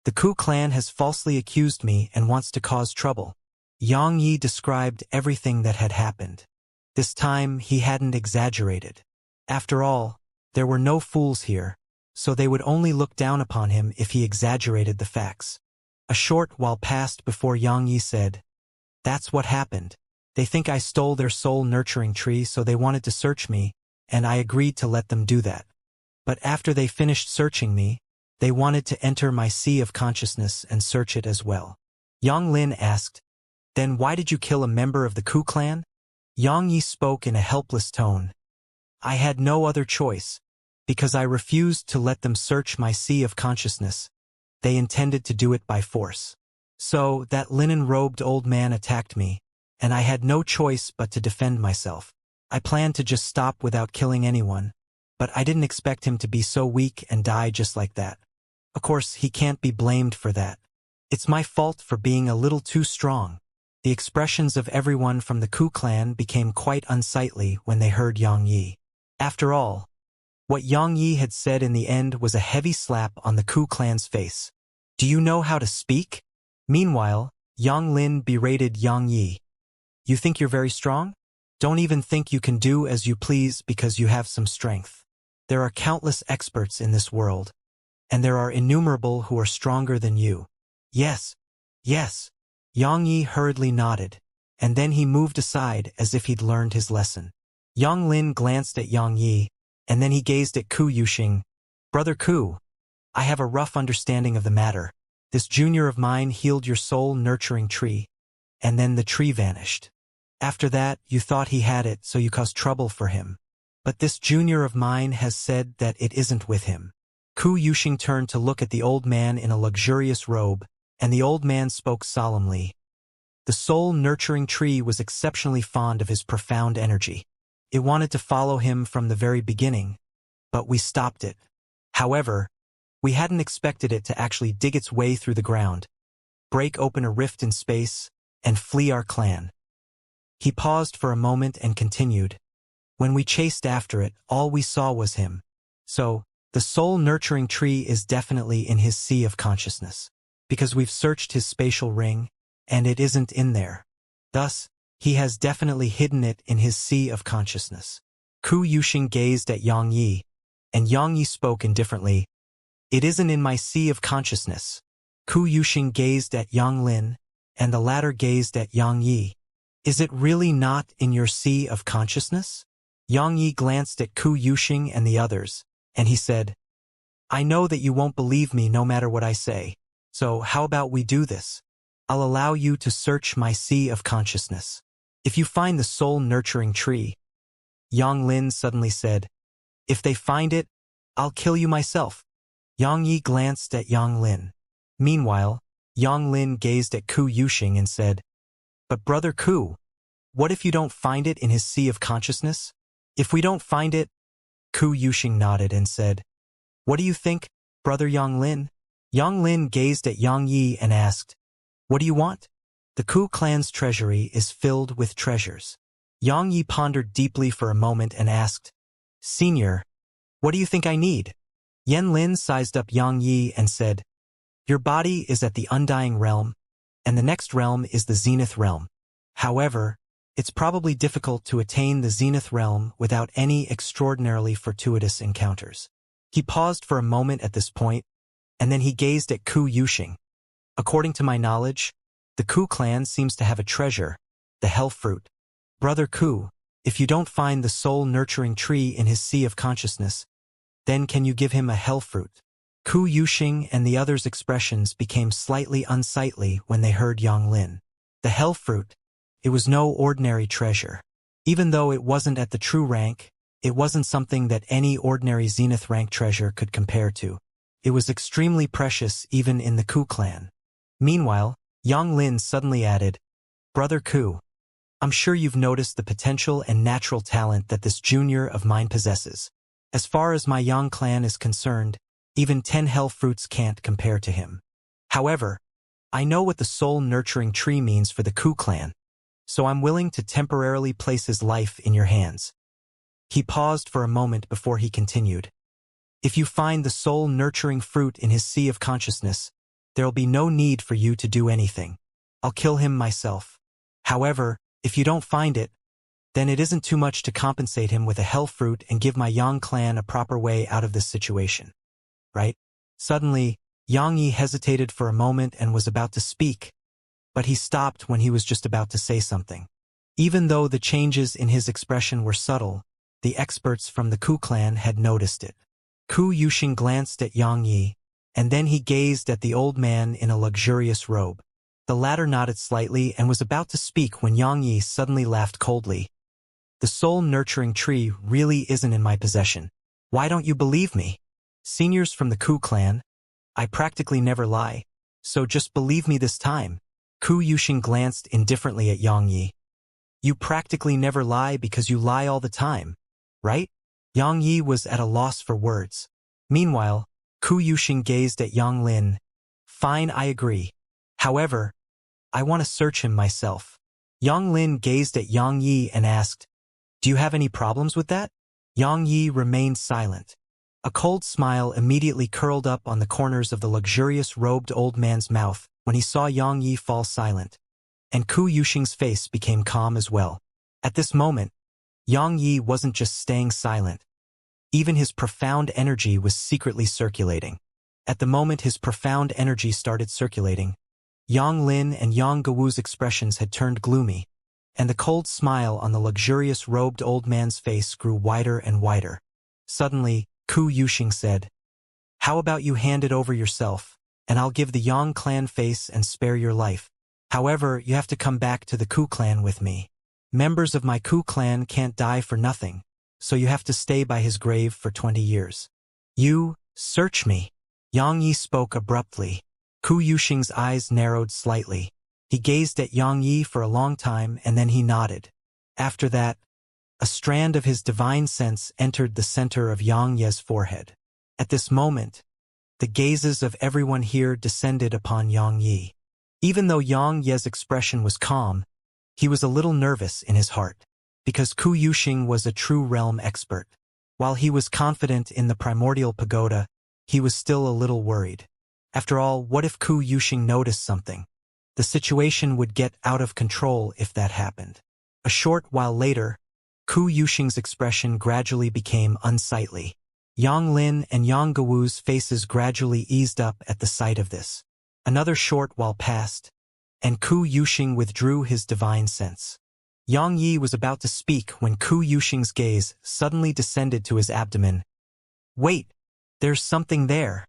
A: "The Ku clan has falsely accused me and wants to cause trouble." Yang Yi described everything that had happened. This time he hadn't exaggerated. After all, there were no fools here, so they would only look down upon him if he exaggerated the facts. A short while passed before Yang Yi said, "That's what happened. They think I stole their soul nurturing tree, so they wanted to search me, and I agreed to let them do that. But after they finished searching me, they wanted to enter my sea of consciousness and search it as well." Yang Lin asked, Then why did you kill a member of the Ku clan? Yang Yi spoke in a helpless tone. I had no other choice, because I refused to let them search my sea of consciousness. They intended to do it by force. So, that linen-robed old man attacked me, and I had no choice but to defend myself. I planned to just stop without killing anyone, but I didn't expect him to be so weak and die just like that. Of course, he can't be blamed for that. It's my fault for being a little too strong. The expressions of everyone from the Ku clan became quite unsightly when they heard Yang Yi. After all, what Yang Yi had said in the end was a heavy slap on the Ku clan's face. Do you know how to speak? Meanwhile, Yang Lin berated Yang Yi. You think you're very strong? Don't even think you can do as you please because you have some strength. There are countless experts in this world, and there are innumerable who are stronger than you. Yes, yes. Yang Yi hurriedly nodded, and then he moved aside as if he'd learned his lesson. Yang Lin glanced at Yang Yi, and then he gazed at Ku Yuxing. Brother Ku, I have a rough understanding of the matter. This junior of mine healed your soul-nurturing tree, and then the tree vanished. After that, you thought he had it, so you caused trouble for him. But this junior of mine has said that it isn't with him. Ku Yuxing turned to look at the old man in a luxurious robe, and the old man spoke solemnly. The soul-nurturing tree was exceptionally fond of his profound energy. It wanted to follow him from the very beginning, but we stopped it. However, we hadn't expected it to actually dig its way through the ground, break open a rift in space, and flee our clan. He paused for a moment and continued. When we chased after it, all we saw was him. So, the soul-nurturing tree is definitely in his sea of consciousness, because we've searched his spatial ring, and it isn't in there. Thus, he has definitely hidden it in his sea of consciousness. Ku Yuxing gazed at Yang Yi, and Yang Yi spoke indifferently. It isn't in my sea of consciousness. Ku Yuxing gazed at Yang Lin, and the latter gazed at Yang Yi. Is it really not in your sea of consciousness? Yang Yi glanced at Ku Yuxing and the others, and he said, I know that you won't believe me no matter what I say, so how about we do this? I'll allow you to search my sea of consciousness. If you find the soul-nurturing tree, Yang Lin suddenly said, if they find it, I'll kill you myself. Yang Yi glanced at Yang Lin. Meanwhile, Yang Lin gazed at Ku Yuxing and said, but Brother Ku, what if you don't find it in his sea of consciousness? If we don't find it, Ku Yuxing nodded and said, what do you think, Brother Yang Lin? Yang Lin gazed at Yang Yi and asked, what do you want? The Ku clan's treasury is filled with treasures. Yang Yi pondered deeply for a moment and asked, Senior, what do you think I need? Yan Lin sized up Yang Yi and said, your body is at the Undying Realm, and the next realm is the Zenith Realm. However, it's probably difficult to attain the Zenith Realm without any extraordinarily fortuitous encounters. He paused for a moment at this point, and then he gazed at Ku Yuxing. According to my knowledge, the Ku clan seems to have a treasure, the Hell Fruit. Brother Ku, if you don't find the soul-nurturing tree in his sea of consciousness, then can you give him a Hell Fruit? Ku Yuxing and the others' expressions became slightly unsightly when they heard Yang Lin. The Hell Fruit, it was no ordinary treasure. Even though it wasn't at the true rank, it wasn't something that any ordinary Zenith rank treasure could compare to. It was extremely precious even in the Ku clan. Meanwhile, Yang Lin suddenly added, Brother Ku, I'm sure you've noticed the potential and natural talent that this junior of mine possesses. As far as my Yang clan is concerned, even 10 hell fruits can't compare to him. However, I know what the soul-nurturing tree means for the Ku clan, so I'm willing to temporarily place his life in your hands. He paused for a moment before he continued. If you find the soul-nurturing fruit in his sea of consciousness, there'll be no need for you to do anything. I'll kill him myself. However, if you don't find it, then it isn't too much to compensate him with a hell fruit and give my Yang clan a proper way out of this situation. Right? Suddenly, Yang Yi hesitated for a moment and was about to speak, but he stopped when he was just about to say something. Even though the changes in his expression were subtle, the experts from the Ku clan had noticed it. Ku Yuxing glanced at Yang Yi, and then he gazed at the old man in a luxurious robe. The latter nodded slightly and was about to speak when Yang Yi suddenly laughed coldly. The soul-nurturing tree really isn't in my possession. Why don't you believe me? Seniors from the Ku clan, I practically never lie, so just believe me this time. Ku Yuxing glanced indifferently at Yang Yi. You practically never lie because you lie all the time, right? Yang Yi was at a loss for words. Meanwhile, Ku Yuxing gazed at Yang Lin. Fine, I agree. However, I want to search him myself. Yang Lin gazed at Yang Yi and asked, do you have any problems with that? Yang Yi remained silent. A cold smile immediately curled up on the corners of the luxurious robed old man's mouth when he saw Yang Yi fall silent, and Ku Yuxing's face became calm as well. At this moment, Yang Yi wasn't just staying silent. Even his profound energy was secretly circulating. At the moment his profound energy started circulating, Yang Lin and Yang Gawu's expressions had turned gloomy, and the cold smile on the luxurious robed old man's face grew wider and wider. Suddenly, Ku Yuxing said, how about you hand it over yourself, and I'll give the Yang clan face and spare your life. However, you have to come back to the Ku clan with me. Members of my Ku clan can't die for nothing, so you have to stay by his grave for 20 years. You, search me. Yang Yi spoke abruptly. Ku Yuxing's eyes narrowed slightly. He gazed at Yang Yi for a long time and then he nodded. After that, a strand of his divine sense entered the center of Yang Ye's forehead. At this moment, the gazes of everyone here descended upon Yang Yi. Even though Yang Ye's expression was calm, he was a little nervous in his heart, because Ku Yuxing was a true realm expert. While he was confident in the primordial pagoda, he was still a little worried. After all, what if Ku Yuxing noticed something? The situation would get out of control if that happened. A short while later, Ku Yuxing's expression gradually became unsightly. Yang Lin and Yang Gawu's faces gradually eased up at the sight of this. Another short while passed, and Ku Yuxing withdrew his divine sense. Yang Yi was about to speak when Ku Yuxing's gaze suddenly descended to his abdomen. Wait, there's something there.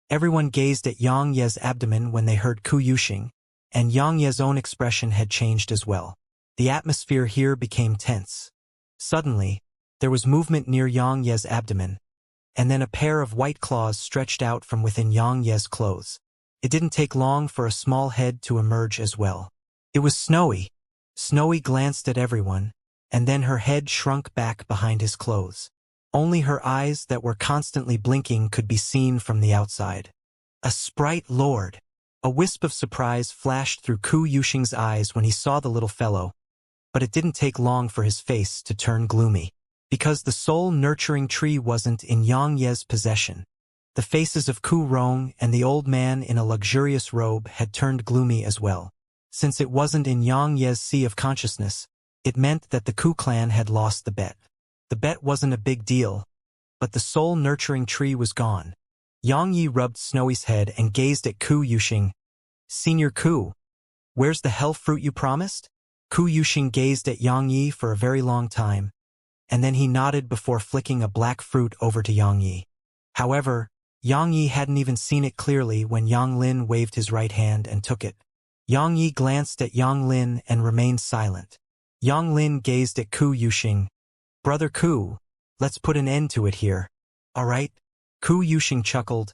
A: Everyone gazed at Yang Ye's abdomen when they heard Ku Yuxing, and Yang Ye's own expression had changed as well. The atmosphere here became tense. Suddenly, there was movement near Yang Ye's abdomen, and then a pair of white claws stretched out from within Yang Ye's clothes. It didn't take long for a small head to emerge as well. It was Snowy. Snowy glanced at everyone, and then her head shrunk back behind his clothes. Only her eyes that were constantly blinking could be seen from the outside. A sprite lord! A wisp of surprise flashed through Ku Yuxing's eyes when he saw the little fellow, but it didn't take long for his face to turn gloomy. Because the soul-nurturing tree wasn't in Yang Ye's possession, the faces of Ku Rong and the old man in a luxurious robe had turned gloomy as well. Since it wasn't in Yang Ye's sea of consciousness, it meant that the Ku clan had lost the bet. The bet wasn't a big deal, but the soul-nurturing tree was gone. Yang Yi rubbed Snowy's head and gazed at Ku Yuxing. Senior Ku, where's the hell fruit you promised? Ku Yuxing gazed at Yang Yi for a very long time, and then he nodded before flicking a black fruit over to Yang Yi. However, Yang Yi hadn't even seen it clearly when Yang Lin waved his right hand and took it. Yang Yi glanced at Yang Lin and remained silent. Yang Lin gazed at Ku Yuxing. Brother Ku, let's put an end to it here. All right? Ku Yuxing chuckled.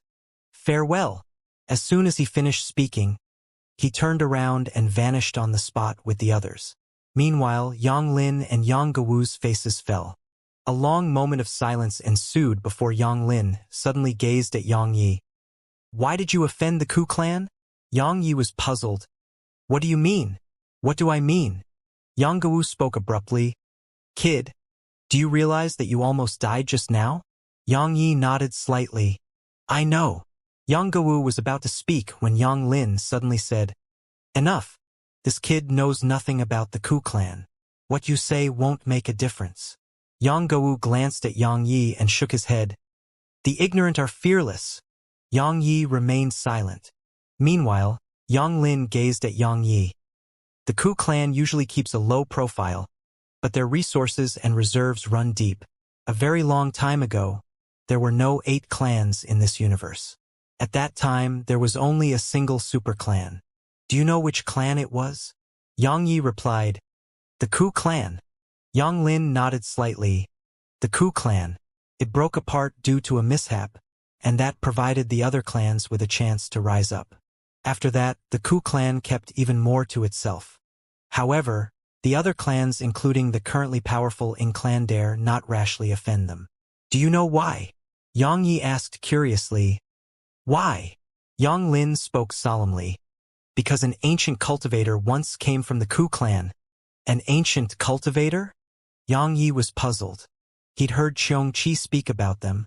A: Farewell. As soon as he finished speaking, he turned around and vanished on the spot with the others. Meanwhile, Yang Lin and Yang Gawu's faces fell. A long moment of silence ensued before Yang Lin suddenly gazed at Yang Yi. Why did you offend the Ku clan? Yang Yi was puzzled. What do you mean? What do I mean? Yang Gawu spoke abruptly. Kid, do you realize that you almost died just now? Yang Yi nodded slightly. I know. Yang Gawu was about to speak when Yang Lin suddenly said, Enough. This kid knows nothing about the Ku clan. What you say won't make a difference. Yang Gawu glanced at Yang Yi and shook his head. The ignorant are fearless. Yang Yi remained silent. Meanwhile, Yang Lin gazed at Yang Yi. The Ku clan usually keeps a low profile, but their resources and reserves run deep. A very long time ago, there were no 8 clans in this universe. At that time, there was only a single super clan. Do you know which clan it was? Yang Yi replied, the Ku clan. Yang Lin nodded slightly. The Ku clan. It broke apart due to a mishap, and that provided the other clans with a chance to rise up. After that, the Ku clan kept even more to itself. However, the other clans, including the currently powerful Ing clan, dare not rashly offend them. Do you know why? Yang Yi asked curiously. Why? Yang Lin spoke solemnly. Because an ancient cultivator once came from the Ku clan. An ancient cultivator? Yang Yi was puzzled. He'd heard Xianxia speak about them,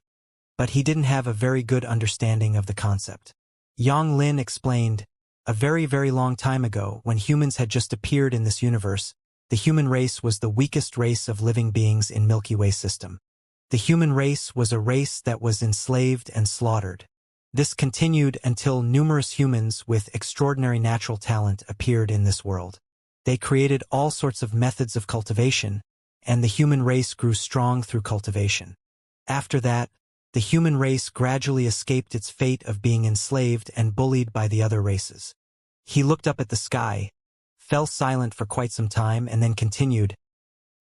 A: but he didn't have a very good understanding of the concept. Yang Lin explained, a very, very long time ago, when humans had just appeared in this universe, the human race was the weakest race of living beings in Milky Way system. The human race was a race that was enslaved and slaughtered. This continued until numerous humans with extraordinary natural talent appeared in this world. They created all sorts of methods of cultivation, and the human race grew strong through cultivation. After that, the human race gradually escaped its fate of being enslaved and bullied by the other races. He looked up at the sky, fell silent for quite some time, and then continued.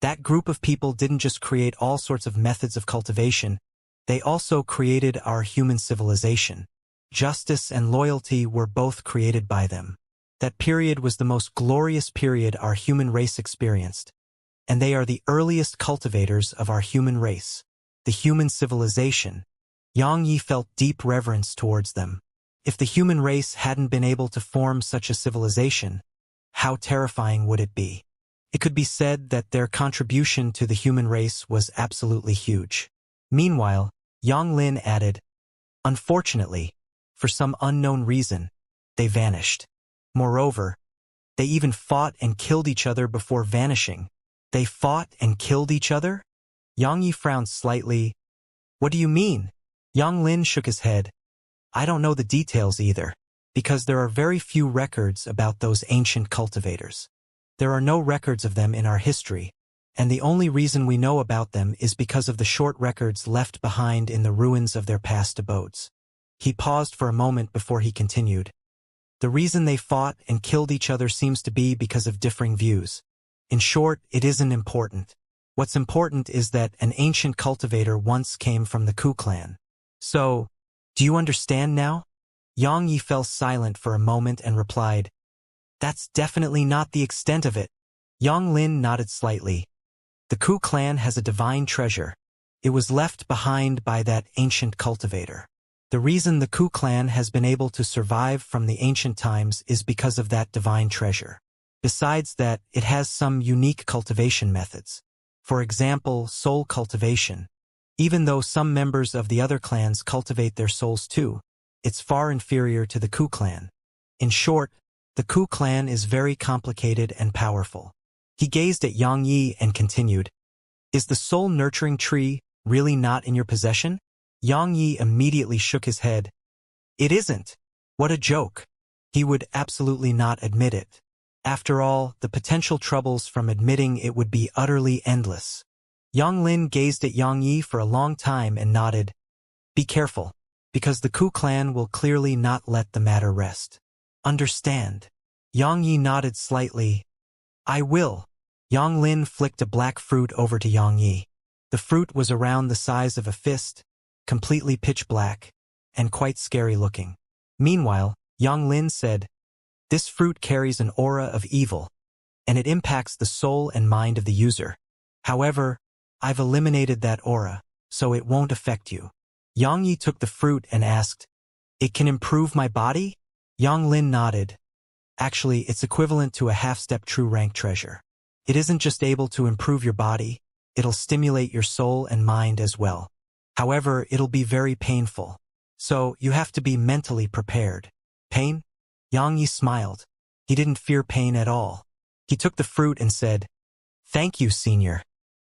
A: That group of people didn't just create all sorts of methods of cultivation, they also created our human civilization. Justice and loyalty were both created by them. That period was the most glorious period our human race experienced, and they are the earliest cultivators of our human race, the human civilization. Yang Yi felt deep reverence towards them. If the human race hadn't been able to form such a civilization, how terrifying would it be? It could be said that their contribution to the human race was absolutely huge. Meanwhile, Yang Lin added, unfortunately, for some unknown reason, they vanished. Moreover, they even fought and killed each other before vanishing. They fought and killed each other? Yang Yi frowned slightly. What do you mean? Yang Lin shook his head. I don't know the details either, because there are very few records about those ancient cultivators. There are no records of them in our history, and the only reason we know about them is because of the short records left behind in the ruins of their past abodes. He paused for a moment before he continued. The reason they fought and killed each other seems to be because of differing views. In short, it isn't important. What's important is that an ancient cultivator once came from the Ku clan. So, do you understand now? Yang Yi fell silent for a moment and replied, that's definitely not the extent of it. Yang Lin nodded slightly. The Ku clan has a divine treasure. It was left behind by that ancient cultivator. The reason the Ku clan has been able to survive from the ancient times is because of that divine treasure. Besides that, it has some unique cultivation methods. For example, soul cultivation. Even though some members of the other clans cultivate their souls too, it's far inferior to the Ku clan. In short, the Ku clan is very complicated and powerful. He gazed at Yang Yi and continued, is the soul nurturing tree really not in your possession? Yang Yi immediately shook his head. It isn't. What a joke. He would absolutely not admit it. After all, the potential troubles from admitting it would be utterly endless. Yang Lin gazed at Yang Yi for a long time and nodded. Be careful, because the Ku clan will clearly not let the matter rest. Understand? Yang Yi nodded slightly. I will. Yang Lin flicked a black fruit over to Yang Yi. The fruit was around the size of a fist, completely pitch black, and quite scary looking. Meanwhile, Yang Lin said, this fruit carries an aura of evil, and it impacts the soul and mind of the user. However, I've eliminated that aura, so it won't affect you. Yang Yi took the fruit and asked, it can improve my body? Yang Lin nodded. Actually, it's equivalent to a half-step true rank treasure. It isn't just able to improve your body, it'll stimulate your soul and mind as well. However, it'll be very painful. So, you have to be mentally prepared. Pain? Yang Yi smiled. He didn't fear pain at all. He took the fruit and said, thank you, senior.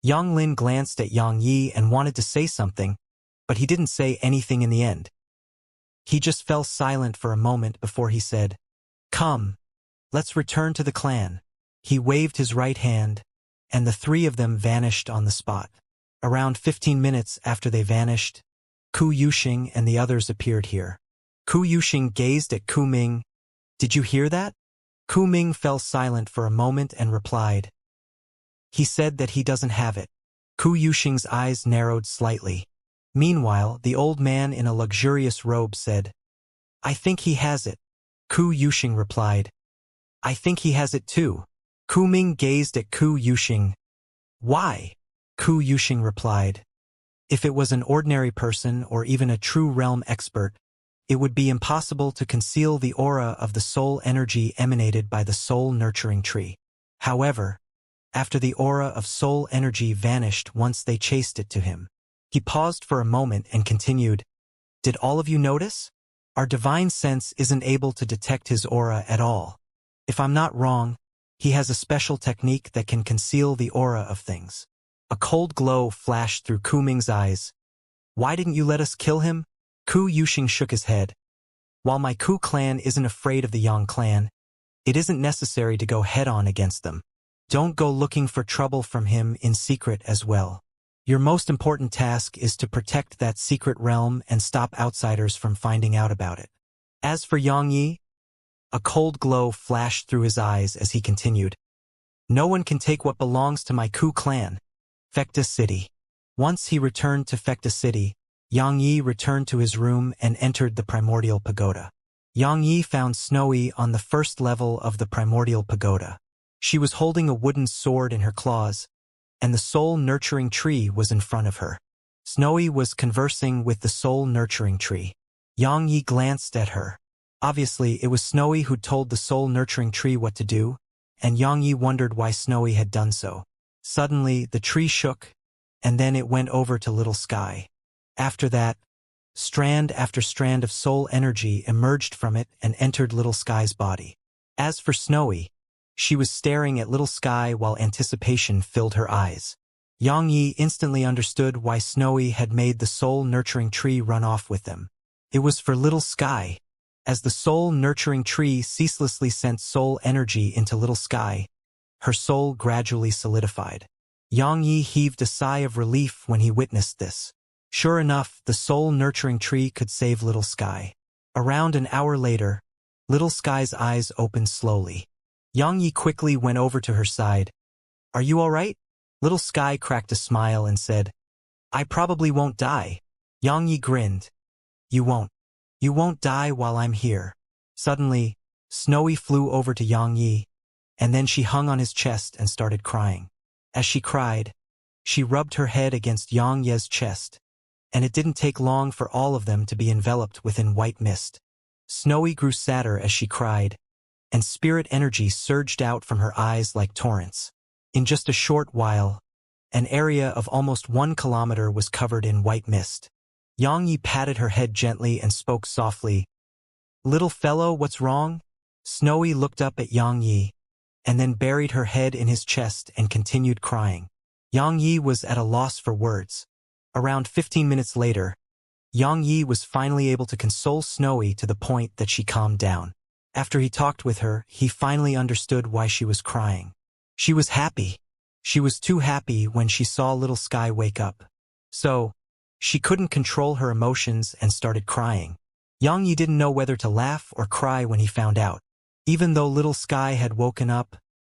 A: Yang Lin glanced at Yang Yi and wanted to say something, but he didn't say anything in the end. He just fell silent for a moment before he said, come, let's return to the clan. He waved his right hand, and the three of them vanished on the spot. Around 15 minutes after they vanished, Ku Yuxing and the others appeared here. Ku Yuxing gazed at Ku Ming. Did you hear that? Ku Ming fell silent for a moment and replied, "He said that he doesn't have it." Ku Yuxing's eyes narrowed slightly. Meanwhile, the old man in a luxurious robe said, "I think he has it." Ku Yuxing replied, "I think he has it too." Ku Ming gazed at Ku Yuxing. "Why?" Ku Yuxing replied, "If it was an ordinary person or even a true realm expert, it would be impossible to conceal the aura of the soul energy emanated by the soul nurturing tree. However, after the aura of soul energy vanished once they chased it to him." He paused for a moment and continued, "Did all of you notice? Our divine sense isn't able to detect his aura at all. If I'm not wrong, he has a special technique that can conceal the aura of things." A cold glow flashed through Ku Ming's eyes. "Why didn't you let us kill him?" Ku Yuxing shook his head. "While my Ku clan isn't afraid of the Yang clan, it isn't necessary to go head-on against them. Don't go looking for trouble from him in secret as well. Your most important task is to protect that secret realm and stop outsiders from finding out about it." As for Yang Yi, a cold glow flashed through his eyes as he continued, "No one can take what belongs to my Ku clan." Fecta City. Once he returned to Fecta City, Yang Yi returned to his room and entered the primordial pagoda. Yang Yi found Snowy on the first level of the primordial pagoda. She was holding a wooden sword in her claws, and the soul-nurturing tree was in front of her. Snowy was conversing with the soul-nurturing tree. Yang Yi glanced at her. Obviously, it was Snowy who'd told the soul-nurturing tree what to do, and Yang Yi wondered why Snowy had done so. Suddenly, the tree shook, and then it went over to Little Sky. After that, strand after strand of soul energy emerged from it and entered Little Sky's body. As for Snowy, she was staring at Little Sky while anticipation filled her eyes. Yang Yi instantly understood why Snowy had made the soul-nurturing tree run off with them. It was for Little Sky. As the soul-nurturing tree ceaselessly sent soul energy into Little Sky, her soul gradually solidified. Yang Yi heaved a sigh of relief when he witnessed this. Sure enough, the soul-nurturing tree could save Little Sky. Around an hour later, Little Sky's eyes opened slowly. Yang Yi quickly went over to her side. "Are you all right?" Little Sky cracked a smile and said, "I probably won't die." Yang Yi grinned. You won't. You won't die while I'm here." Suddenly, Snowy flew over to Yang Yi, and then she hung on his chest and started crying. As she cried, she rubbed her head against Yang Ye's chest, and it didn't take long for all of them to be enveloped within white mist. Snowy grew sadder as she cried, and spirit energy surged out from her eyes like torrents. In just a short while, an area of almost 1 kilometer was covered in white mist. Yang Yi patted her head gently and spoke softly. "Little fellow, what's wrong?" Snowy looked up at Yang Yi, and then buried her head in his chest and continued crying. Yang Yi was at a loss for words. Around 15 minutes later, Yang Yi was finally able to console Snowy to the point that she calmed down. After he talked with her, he finally understood why she was crying. She was happy. She was too happy when she saw Little Sky wake up. So, she couldn't control her emotions and started crying. Yang Yi didn't know whether to laugh or cry when he found out. Even though Little Sky had woken up,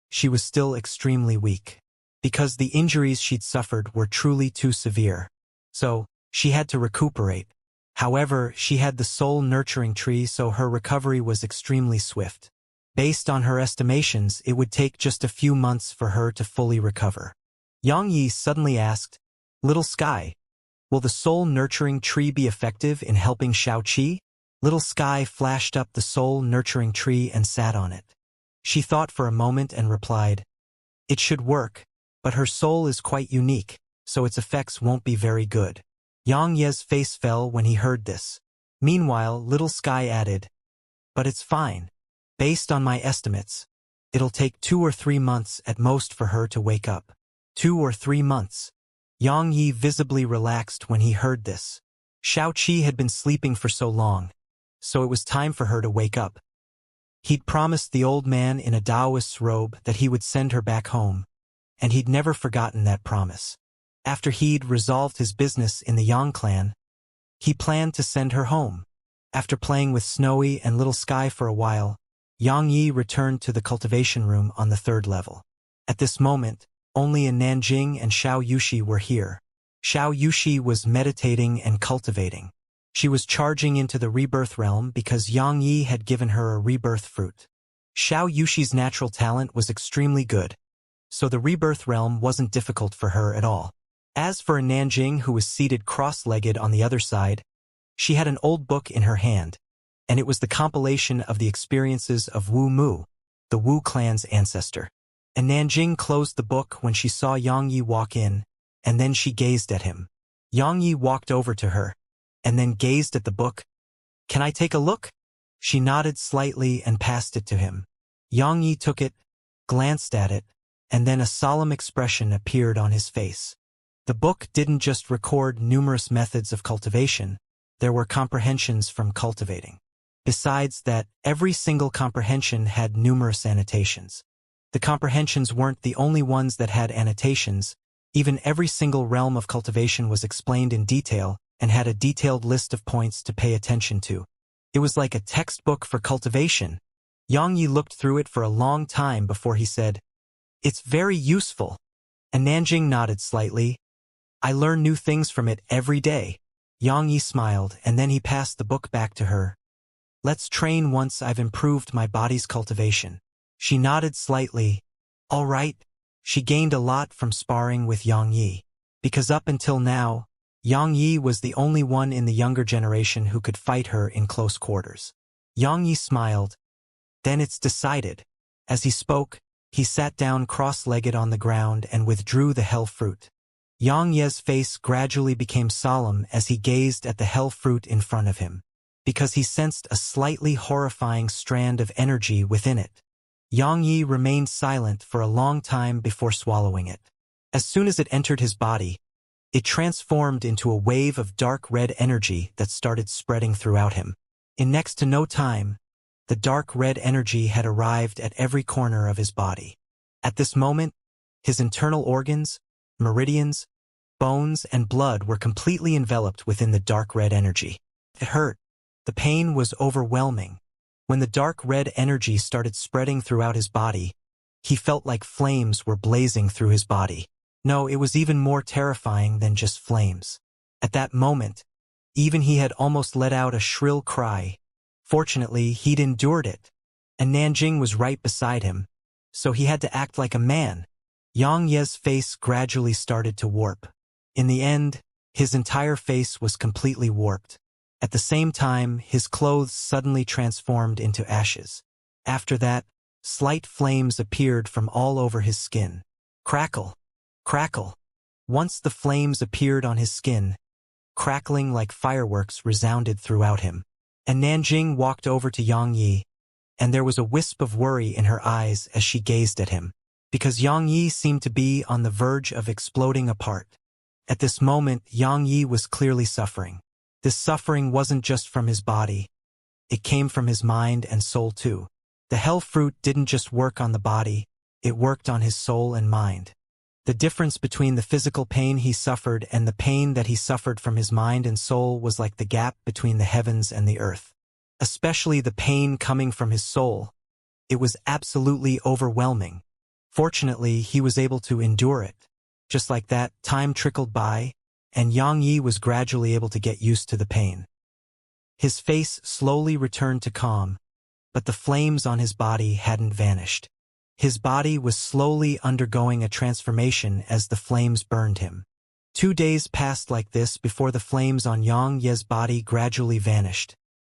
A: she was still extremely weak, because the injuries she'd suffered were truly too severe. So, she had to recuperate. However, she had the soul-nurturing tree, so her recovery was extremely swift. Based on her estimations, it would take just a few months for her to fully recover. Yang Yi suddenly asked, "Little Sky, will the soul-nurturing tree be effective in helping Xiaoqi?" Little Sky flashed up the soul-nurturing tree and sat on it. She thought for a moment and replied, "It should work, but her soul is quite unique, so its effects won't be very good." Yang Ye's face fell when he heard this. Meanwhile, Little Sky added, "But it's fine. Based on my estimates, it'll take 2 or 3 months at most for her to wake up." 2 or 3 months. Yang Yi visibly relaxed when he heard this. Xiaoqi had been sleeping for so long, so it was time for her to wake up. He'd promised the old man in a Taoist's robe that he would send her back home, and he'd never forgotten that promise. After he'd resolved his business in the Yang clan, he planned to send her home. After playing with Snowy and Little Sky for a while, Yang Yi returned to the cultivation room on the 3rd level. At this moment, only in Nanjing and Xiao Yushi were here. Xiao Yushi was meditating and cultivating. She was charging into the rebirth realm because Yang Yi had given her a rebirth fruit. Xiao Yushi's natural talent was extremely good, so the rebirth realm wasn't difficult for her at all. As for Nanjing, who was seated cross-legged on the other side, she had an old book in her hand, and it was the compilation of the experiences of Wu Mu, the Wu clan's ancestor. And Nanjing closed the book when she saw Yang Yi walk in, and then she gazed at him. Yang Yi walked over to her, and then gazed at the book. "Can I take a look?" She nodded slightly and passed it to him. Yang Yi took it, glanced at it, and then a solemn expression appeared on his face. The book didn't just record numerous methods of cultivation, there were comprehensions from cultivating. Besides that, every single comprehension had numerous annotations. The comprehensions weren't the only ones that had annotations, even every single realm of cultivation was explained in detail and had a detailed list of points to pay attention to. It was like a textbook for cultivation. Yang Yi looked through it for a long time before he said, "It's very useful." And Nanjing nodded slightly. "I learn new things from it every day." Yang Yi smiled, and then he passed the book back to her. "Let's train once I've improved my body's cultivation." She nodded slightly. "All right." She gained a lot from sparring with Yang Yi, because up until now, Yang Yi was the only one in the younger generation who could fight her in close quarters. Yang Yi smiled. "Then it's decided." As he spoke, he sat down cross-legged on the ground and withdrew the hell fruit. Yang Ye's face gradually became solemn as he gazed at the hell fruit in front of him, because he sensed a slightly horrifying strand of energy within it. Yang Yi remained silent for a long time before swallowing it. As soon as it entered his body, it transformed into a wave of dark red energy that started spreading throughout him. In next to no time, the dark red energy had arrived at every corner of his body. At this moment, his internal organs, meridians, bones, and blood were completely enveloped within the dark red energy. It hurt. The pain was overwhelming. When the dark red energy started spreading throughout his body, he felt like flames were blazing through his body. No, it was even more terrifying than just flames. At that moment, even he had almost let out a shrill cry. Fortunately, he'd endured it, and Nanjing was right beside him, so he had to act like a man. Yang Ye's face gradually started to warp. In the end, his entire face was completely warped. At the same time, his clothes suddenly transformed into ashes. After that, slight flames appeared from all over his skin. Crackle! Crackle! Once the flames appeared on his skin, crackling like fireworks resounded throughout him. And Nanjing walked over to Yang Yi, and there was a wisp of worry in her eyes as she gazed at him, because Yang Yi seemed to be on the verge of exploding apart. At this moment, Yang Yi was clearly suffering. This suffering wasn't just from his body. It came from his mind and soul too. The hell fruit didn't just work on the body, it worked on his soul and mind. The difference between the physical pain he suffered and the pain that he suffered from his mind and soul was like the gap between the heavens and the earth. Especially the pain coming from his soul. It was absolutely overwhelming. Fortunately, he was able to endure it. Just like that, time trickled by, and Yang Yi was gradually able to get used to the pain. His face slowly returned to calm, but the flames on his body hadn't vanished. His body was slowly undergoing a transformation as the flames burned him. 2 days passed like this before the flames on Yang Ye's body gradually vanished,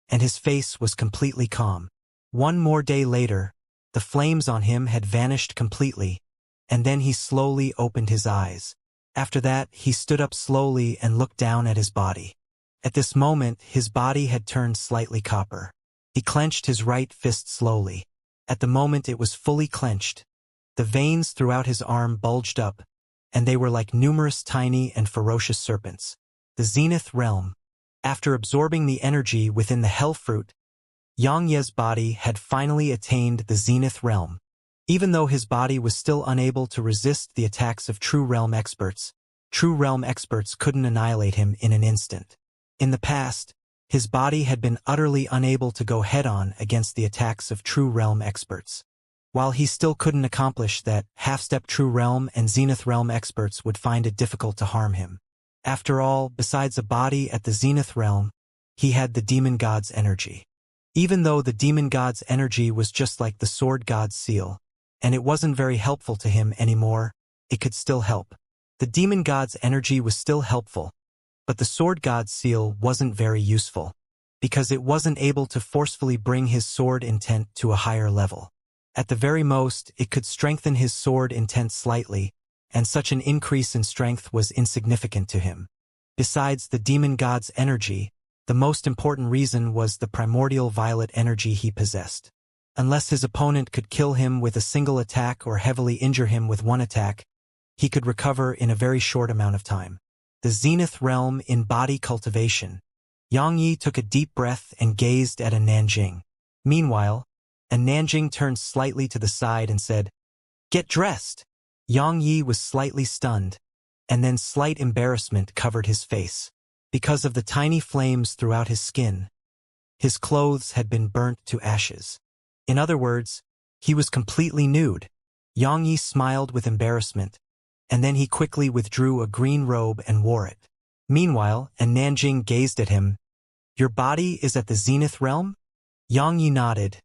A: and his face was completely calm. 1 more day later, the flames on him had vanished completely, and then he slowly opened his eyes. After that, he stood up slowly and looked down at his body. At this moment, his body had turned slightly copper. He clenched his right fist slowly. At the moment it was fully clenched. The veins throughout his arm bulged up, and they were like numerous tiny and ferocious serpents. The Zenith Realm. After absorbing the energy within the Hell Fruit, Yang Ye's body had finally attained the Zenith Realm. Even though his body was still unable to resist the attacks of True Realm experts couldn't annihilate him in an instant. In the past, His body had been utterly unable to go head-on against the attacks of True Realm experts. While he still couldn't accomplish that, half-step True Realm and Zenith Realm experts would find it difficult to harm him. After all, besides a body at the Zenith Realm, he had the Demon God's energy. Even though the Demon God's energy was just like the Sword God's seal, and it wasn't very helpful to him anymore, it could still help. The Demon God's energy was still helpful, but the Sword God's seal wasn't very useful, because it wasn't able to forcefully bring his sword intent to a higher level. At the very most, it could strengthen his sword intent slightly, and such an increase in strength was insignificant to him. Besides the Demon God's energy, the most important reason was the primordial violet energy he possessed. Unless his opponent could kill him with a single attack or heavily injure him with one attack, he could recover in a very short amount of time. The Zenith Realm in body cultivation. Xianxia took a deep breath and gazed at a Nanjing. Meanwhile, a Nanjing turned slightly to the side and said, "Get dressed." Xianxia was slightly stunned, and then slight embarrassment covered his face. Because of the tiny flames throughout his skin, his clothes had been burnt to ashes. In other words, he was completely nude. Xianxia smiled with embarrassment, and then he quickly withdrew a green robe and wore it. Meanwhile, a Nanjing gazed at him. "Your body is at the Zenith Realm?" Xianxia nodded.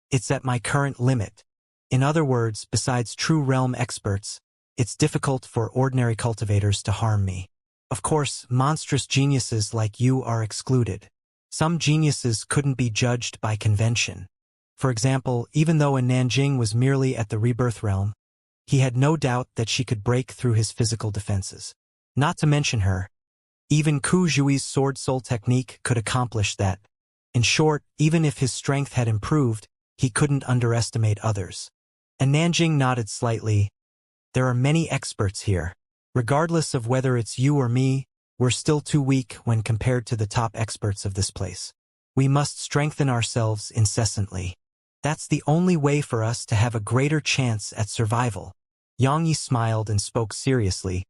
A: "It's at my current limit." In other words, besides True Realm experts, it's difficult for ordinary cultivators to harm me. Of course, monstrous geniuses like you are excluded. Some geniuses couldn't be judged by convention. For example, even though a Nanjing was merely at the Rebirth Realm, he had no doubt that she could break through his physical defenses. Not to mention her, even Ku Zhui's Sword Soul technique could accomplish that. In short, even if his strength had improved, he couldn't underestimate others. A Nanjing nodded slightly. "There are many experts here. Regardless of whether it's you or me, we're still too weak when compared to the top experts of this place. We must strengthen ourselves incessantly. That's the only way for us to have a greater chance at survival." Xianxia smiled and spoke seriously.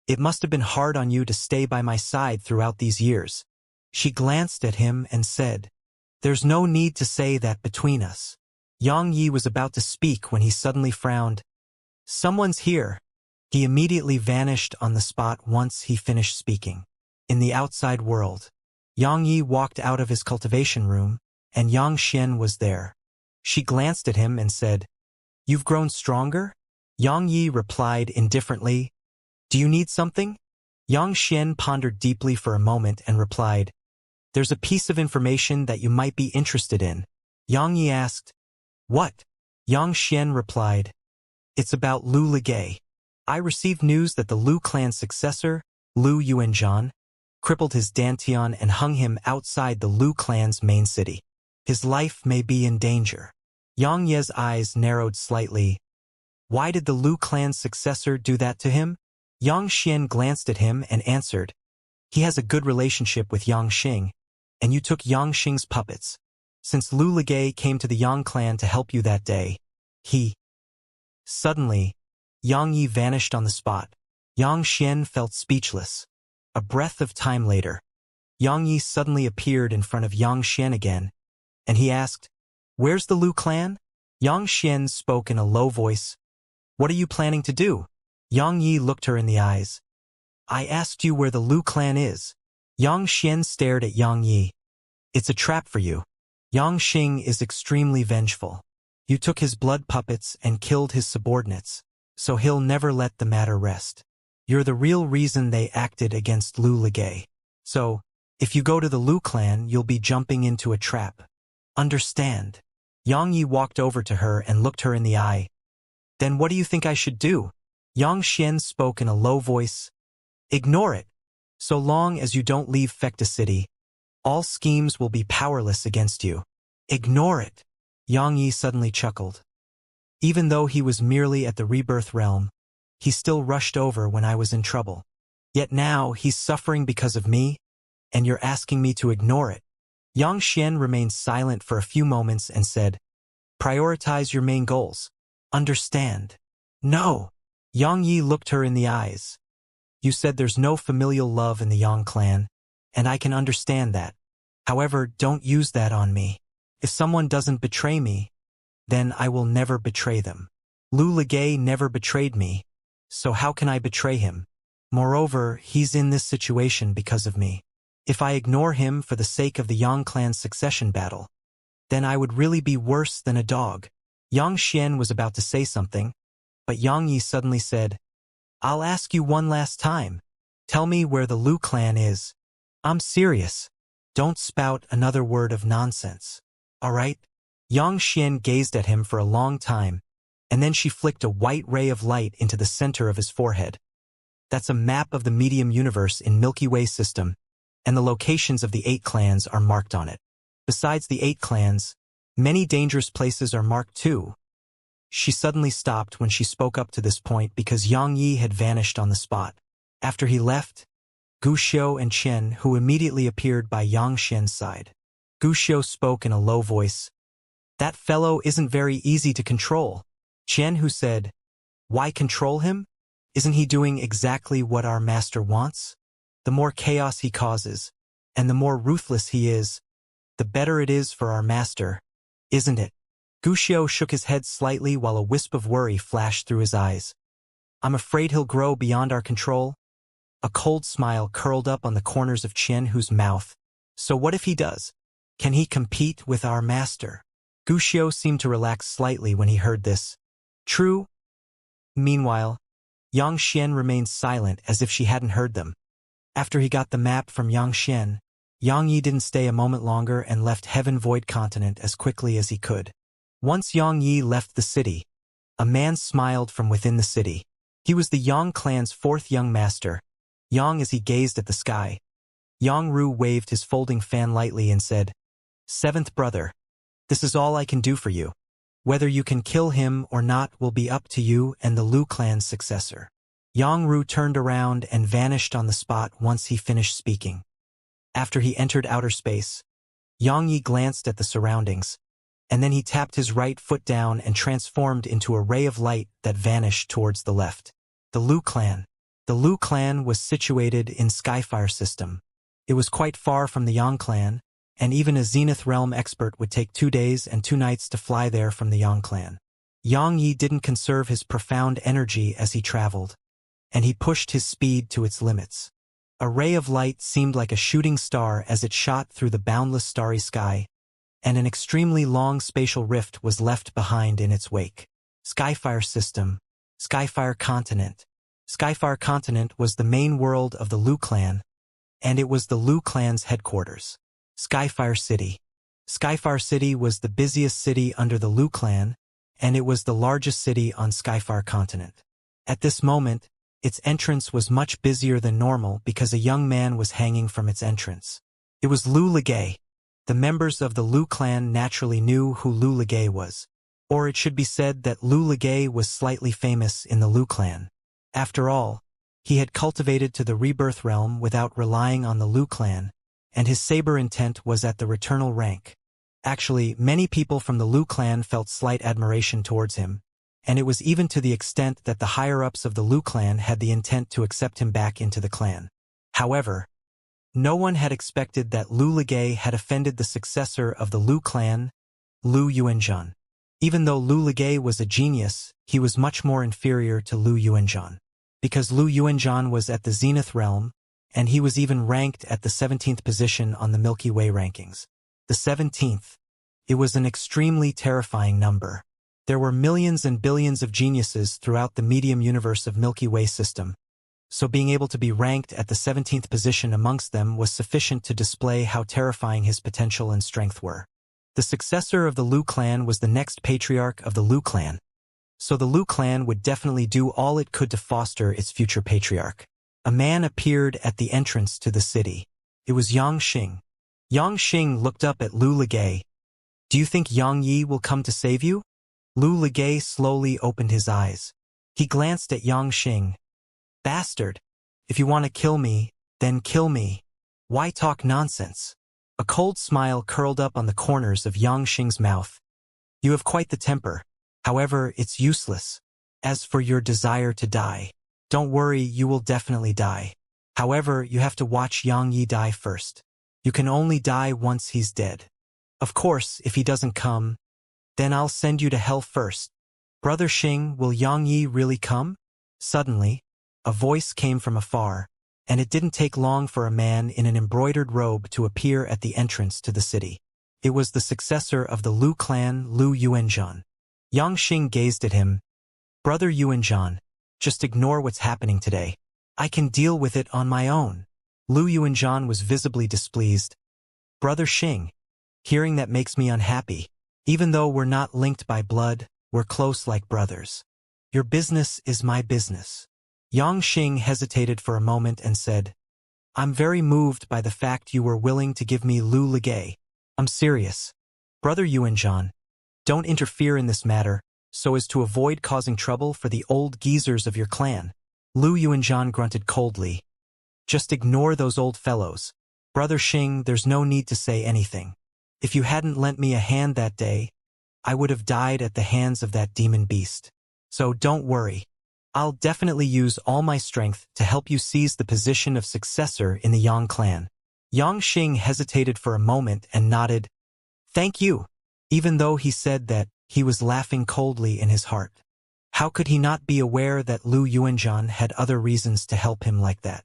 A: "It must have been hard on you to stay by my side throughout these years." She glanced at him and said, "There's no need to say that between us." Xianxia was about to speak when he suddenly frowned. "Someone's here." He immediately vanished on the spot once he finished speaking. In the outside world, Xianxia walked out of his cultivation room, and Xianxia was there. She glanced at him and said, "You've grown stronger?" Xianxia replied indifferently, "Do you need something?" Xianxia pondered deeply for a moment and replied, "There's a piece of information that you might be interested in." Xianxia asked, "What?" Xianxia replied, "It's about Lu Ligay. I received news that the Lu clan's successor, Lu Yuanzhan, crippled his Dantian and hung him outside the Lu clan's main city. His life may be in danger." Xianxia's eyes narrowed slightly. "Why did the Lu clan's successor do that to him?" Xianxia glanced at him and answered, "He has a good relationship with Yangxing, and you took Yangxing's puppets. Since Lu Ligay came to the Yang clan to help you that day, he—" Suddenly, Xianxia vanished on the spot. Xianxia felt speechless. A breath of time later, Xianxia suddenly appeared in front of Xianxia again, and he asked, "Where's the Lu clan?" Xianxia spoke in a low voice, "What are you planning to do?" Xianxia looked her in the eyes. "I asked you where the Lu clan is." Xianxia stared at Xianxia. "It's a trap for you. Yangxing is extremely vengeful. You took his blood puppets and killed his subordinates, so he'll never let the matter rest. You're the real reason they acted against Lu Ligay. So, if you go to the Lu clan, you'll be jumping into a trap. Understand?" Xianxia walked over to her and looked her in the eye. "Then what do you think I should do?" Xianxia spoke in a low voice. "Ignore it. So long as you don't leave Fecta City, all schemes will be powerless against you." "Ignore it." Xianxia suddenly chuckled. "Even though he was merely at the Rebirth Realm, he still rushed over when I was in trouble. Yet now he's suffering because of me, and you're asking me to ignore it." Yangxian remained silent for a few moments and said, "Prioritize your main goals. Understand?" "No." Xianxia looked her in the eyes. "You said there's no familial love in the Yang clan, and I can understand that. However, don't use that on me. If someone doesn't betray me, then I will never betray them. Lu Ligay never betrayed me, so how can I betray him? Moreover, he's in this situation because of me. If I ignore him for the sake of the Yang clan's succession battle, then I would really be worse than a dog. Yang Xian was about to say something, but Yang Yi suddenly said, I'll ask you one last time. Tell me where the Lu clan is. I'm serious. Don't spout another word of nonsense. All right? Yang Xian gazed at him for a long time, and then she flicked a white ray of light into the center of his forehead. That's a map of the medium universe in Milky Way system, and the locations of the 8 clans are marked on it. Besides the 8 clans, many dangerous places are marked too. She suddenly stopped when she spoke up to this point because Yang Yi had vanished on the spot. After he left, Gu Xiu and Chen, who immediately appeared by Yang Xian's side. Gu Xiu spoke in a low voice. That fellow isn't very easy to control. Chen, who said, Why control him? Isn't he doing exactly what our master wants? The more chaos he causes, and the more ruthless he is, the better it is for our master, isn't it? Gu Xiu shook his head slightly while a wisp of worry flashed through his eyes. I'm afraid he'll grow beyond our control. A cold smile curled up on the corners of Chen Hu's mouth. So what if he does? Can he compete with our master? Gu Xiu seemed to relax slightly when he heard this. True. Meanwhile, Yang Xian remained silent as if she hadn't heard them. After he got the map from Yang Xian, Yang Yi didn't stay a moment longer and left Heaven Void Continent as quickly as he could. Once Yang Yi left the city, a man smiled from within the city. He was the Yang clan's 4th young master, Yang as he gazed at the sky. Yang Ru waved his folding fan lightly and said, 7th brother, this is all I can do for you. Whether you can kill him or not will be up to you and the Lu clan's successor. Yang Ru turned around and vanished on the spot once he finished speaking. After he entered outer space, Yang Yi glanced at the surroundings, and then he tapped his right foot down and transformed into a ray of light that vanished towards the left. The Lu clan. The Lu clan was situated in Sci-Fi system. It was quite far from the Yang clan, and even a Zenith Realm expert would take 2 days and 2 nights to fly there from the Yang clan. Yang Yi didn't conserve his profound energy as he traveled, and he pushed his speed to its limits. A ray of light seemed like a shooting star as it shot through the boundless starry sky, and an extremely long spatial rift was left behind in its wake. Skyfire system, Skyfire continent. Skyfire continent was the main world of the Lu clan, and it was the Lu clan's headquarters. Skyfire City. Skyfire City was the busiest city under the Lu clan, and it was the largest city on Skyfire continent. At this moment, its entrance was much busier than normal because a young man was hanging from its entrance. It was Lu Ligay. The members of the Lu clan naturally knew who Lu Ligay was. Or it should be said that Lu Ligay was slightly famous in the Lu clan. After all, he had cultivated to the rebirth realm without relying on the Lu clan, and his saber intent was at the returnal rank. Actually, many people from the Lu clan felt slight admiration towards him, and it was even to the extent that the higher-ups of the Lu clan had the intent to accept him back into the clan. However, no one had expected that Lu Ligay had offended the successor of the Lu clan, Lu Yuanzhan. Even though Lu Ligay was a genius, he was much more inferior to Lu Yuanzhan. Because Lu Yuanzhan was at the Zenith realm, and he was even ranked at the 17th position on the Milky Way rankings. The 17th. It was an extremely terrifying number. There were millions and billions of geniuses throughout the medium universe of Milky Way system, so being able to be ranked at the 17th position amongst them was sufficient to display how terrifying his potential and strength were. The successor of the Lu clan was the next patriarch of the Lu clan, so the Lu clan would definitely do all it could to foster its future patriarch. A man appeared at the entrance to the city. It was Yang Xing. Yang Xing looked up at Lu Ligay. Do you think Yang Yi will come to save you? Lu Ligay slowly opened his eyes. He glanced at Yang Xing. Bastard! If you want to kill me, then kill me. Why talk nonsense? A cold smile curled up on the corners of Yang Xing's mouth. You have quite the temper. However, it's useless. As for your desire to die, don't worry, you will definitely die. However, you have to watch Yang Yi die first. You can only die once he's dead. Of course, if he doesn't come, then I'll send you to hell first. Brother Xing, will Yang Yi really come? Suddenly, a voice came from afar, and it didn't take long for a man in an embroidered robe to appear at the entrance to the city. It was the successor of the Lu clan, Lu Yuanzhan. Yang Xing gazed at him. Brother Yuanzhan, just ignore what's happening today. I can deal with it on my own. Lu Yuanzhan was visibly displeased. Brother Xing, hearing that makes me unhappy. Even though we're not linked by blood, we're close like brothers. Your business is my business. Yang Xing hesitated for a moment and said, I'm very moved by the fact you were willing to give me Lu Ligay. I'm serious. Brother Yuanzhan, don't interfere in this matter, so as to avoid causing trouble for the old geezers of your clan. Lu Yuanzhan grunted coldly. Just ignore those old fellows. Brother Xing, there's no need to say anything. If you hadn't lent me a hand that day, I would have died at the hands of that demon beast. So don't worry. I'll definitely use all my strength to help you seize the position of successor in the Yang clan. Yang Xing hesitated for a moment and nodded. Thank you, even though he said that he was laughing coldly in his heart. How could he not be aware that Lu Yuanzhan had other reasons to help him like that?